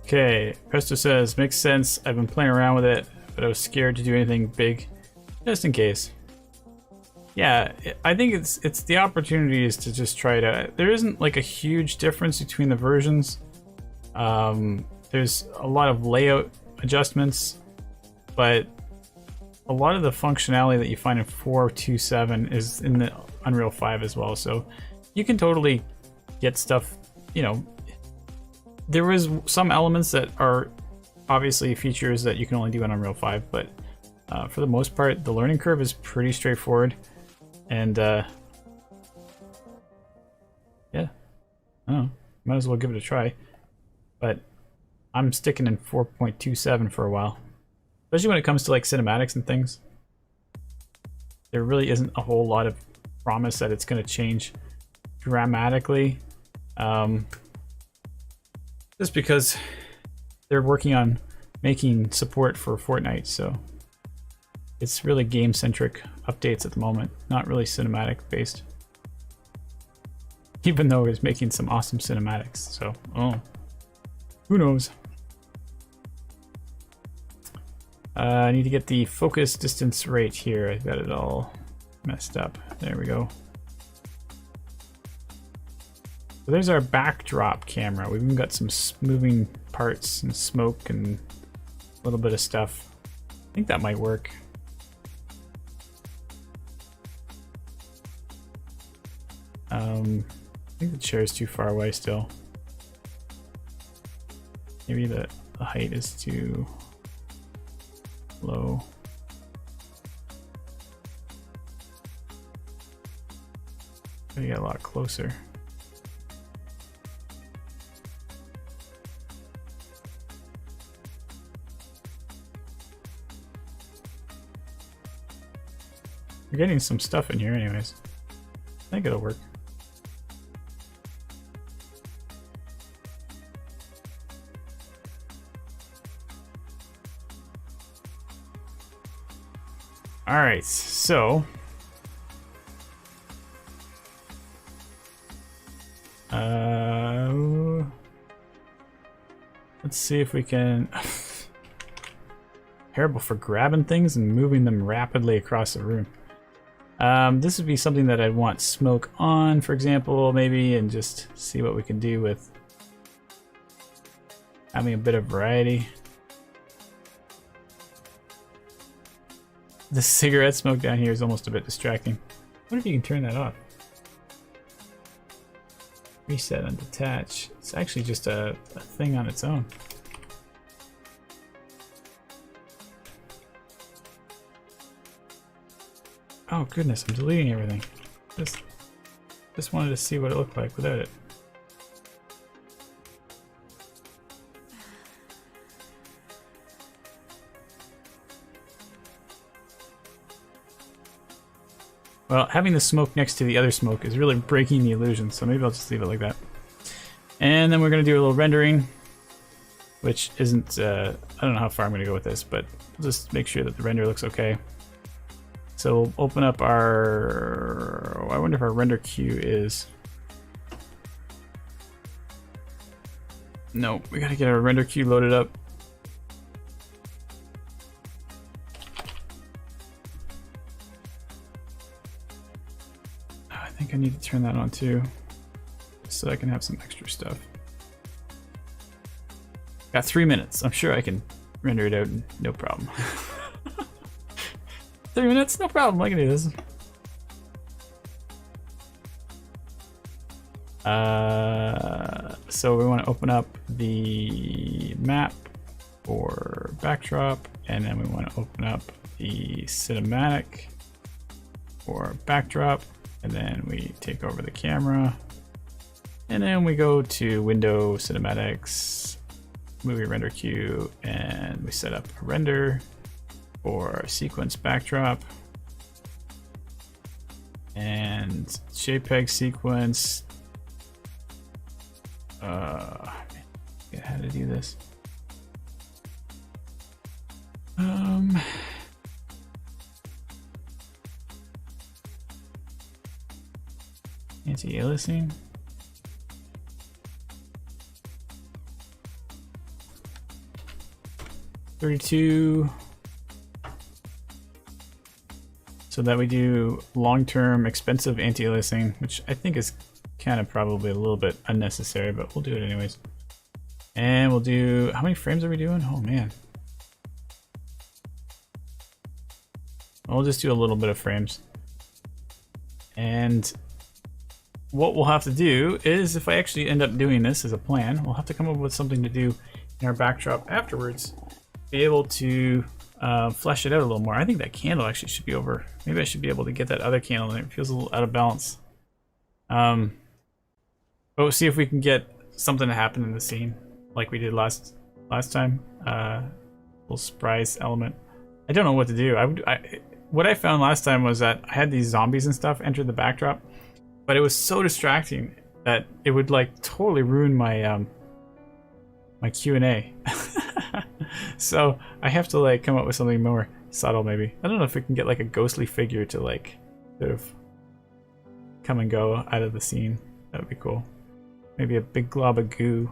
Okay, Presto says, makes sense. I've been playing around with it, but I was scared to do anything big, just in case. Yeah, I think it's the opportunity is to just try it out. There isn't like a huge difference between the versions. There's a lot of layout adjustments, but a lot of the functionality that you find in 4.2.7 is in the Unreal 5 as well. So you can totally get stuff, you know. There is some elements that are obviously features that you can only do in Unreal 5, but for the most part, the learning curve is pretty straightforward. And yeah, I don't know, might as well give it a try. But I'm sticking in 4.2.7 for a while, especially when it comes to like cinematics and things. There really isn't a whole lot of promise that it's going to change dramatically Just because they're working on making support for Fortnite, so it's really game-centric updates at the moment, not really cinematic-based. Even though it's making some awesome cinematics, so, oh, who knows? I need to get the focus distance right here. I've got it all messed up. There we go. So there's our backdrop camera. We've even got some moving parts and smoke and a little bit of stuff. I think that might work. I think the chair's too far away still. Maybe the height is too low. Gotta get a lot closer. We're getting some stuff in here anyways. I think it'll work. Alright, so let's see if we can terrible for grabbing things and moving them rapidly across the room. This would be something that I'd want smoke on, for example, maybe, and just see what we can do with having a bit of variety. The cigarette smoke down here is almost a bit distracting. What if you can turn that off? Reset and detach. It's actually just a thing on its own. Oh goodness, I'm deleting everything. Just wanted to see what it looked like without it. Well, having the smoke next to the other smoke is really breaking the illusion, so maybe I'll just leave it like that. And then we're going to do a little rendering, which isn't, I don't know how far I'm going to go with this, but just make sure that the render looks okay. So we'll open up our, I wonder if our render queue is, no, we got to get our render queue loaded up. I think I need to turn that on too, so I can have some extra stuff. Got 3 minutes. I'm sure I can render it out, no problem. 3 minutes, no problem. I can do this. So we want to open up the map or backdrop, and then we want to open up the cinematic or backdrop. And then we take over the camera, and then we go to Window, Cinematics, Movie Render Queue, and we set up a render for sequence backdrop and JPEG sequence. Forget how to do this. Anti-aliasing. $32. So that we do long-term expensive anti-aliasing, which I think is kind of probably a little bit unnecessary, but we'll do it anyways. And we'll do, how many frames are we doing? Oh man. We'll just do a little bit of frames. And what we'll have to do is, if I actually end up doing this as a plan, we'll have to come up with something to do in our backdrop afterwards, be able to flesh it out a little more. I think that candle actually should be over. Maybe I should be able to get that other candle in there. It feels a little out of balance. But we'll see if we can get something to happen in the scene like we did last time. Little surprise element. I don't know what to do. What I found last time was that I had these zombies and stuff enter the backdrop, but it was so distracting that it would like totally ruin my my Q&A. So I have to like come up with something more subtle maybe. I don't know if we can get like a ghostly figure to like sort of come and go out of the scene. That would be cool. Maybe a big glob of goo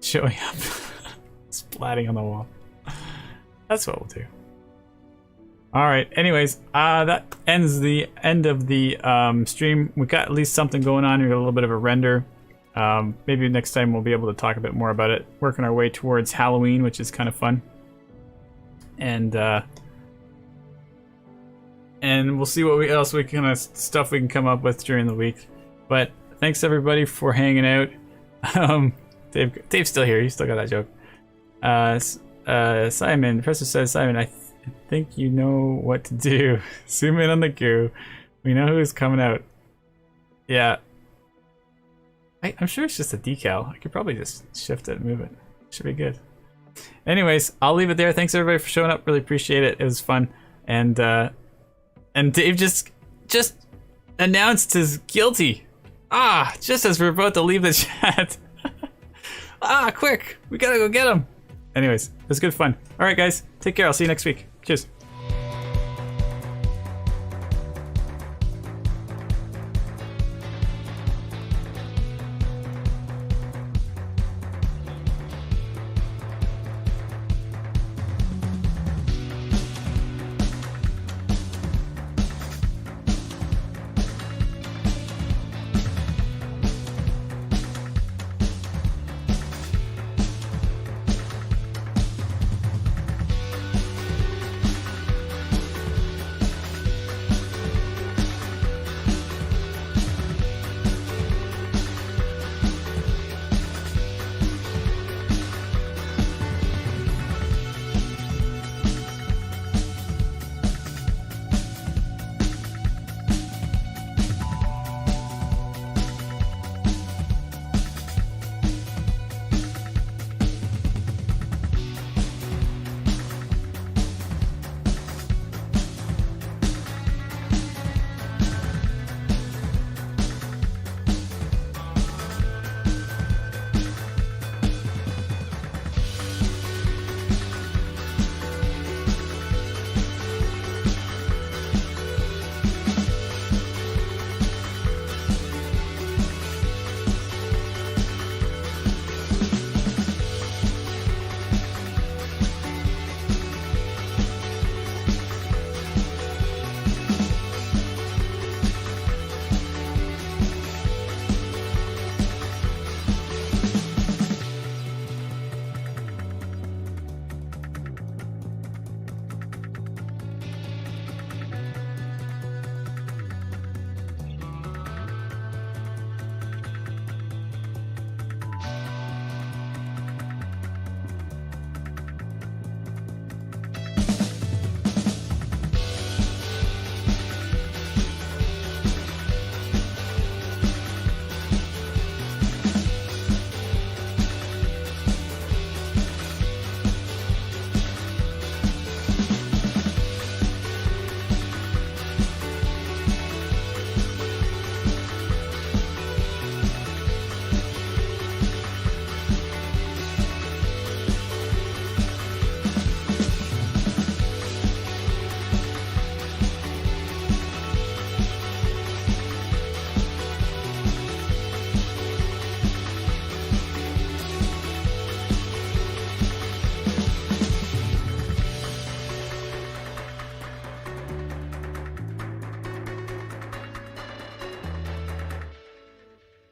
showing up, splatting on the wall. That's what we'll do. Alright, anyways, that ends the end of the stream. We got at least something going on. We got a little bit of a render. Maybe next time we'll be able to talk a bit more about it. Working our way towards Halloween, which is kind of fun. And we'll see what else we kind of stuff we can come up with during the week. But thanks everybody for hanging out. Dave's still here. He still got that joke. Simon, Professor says, Simon, I think you know what to do. Zoom in on the goo. We know who's coming out. Yeah. I'm sure it's just a decal. I could probably just shift it and move it. Should be good. Anyways, I'll leave it there. Thanks everybody for showing up. Really appreciate it. It was fun. And Dave just announced his guilty. Just as we're about to leave the chat. Quick. We gotta go get him. Anyways, it was good fun. Alright guys, take care. I'll see you next week. Cheers.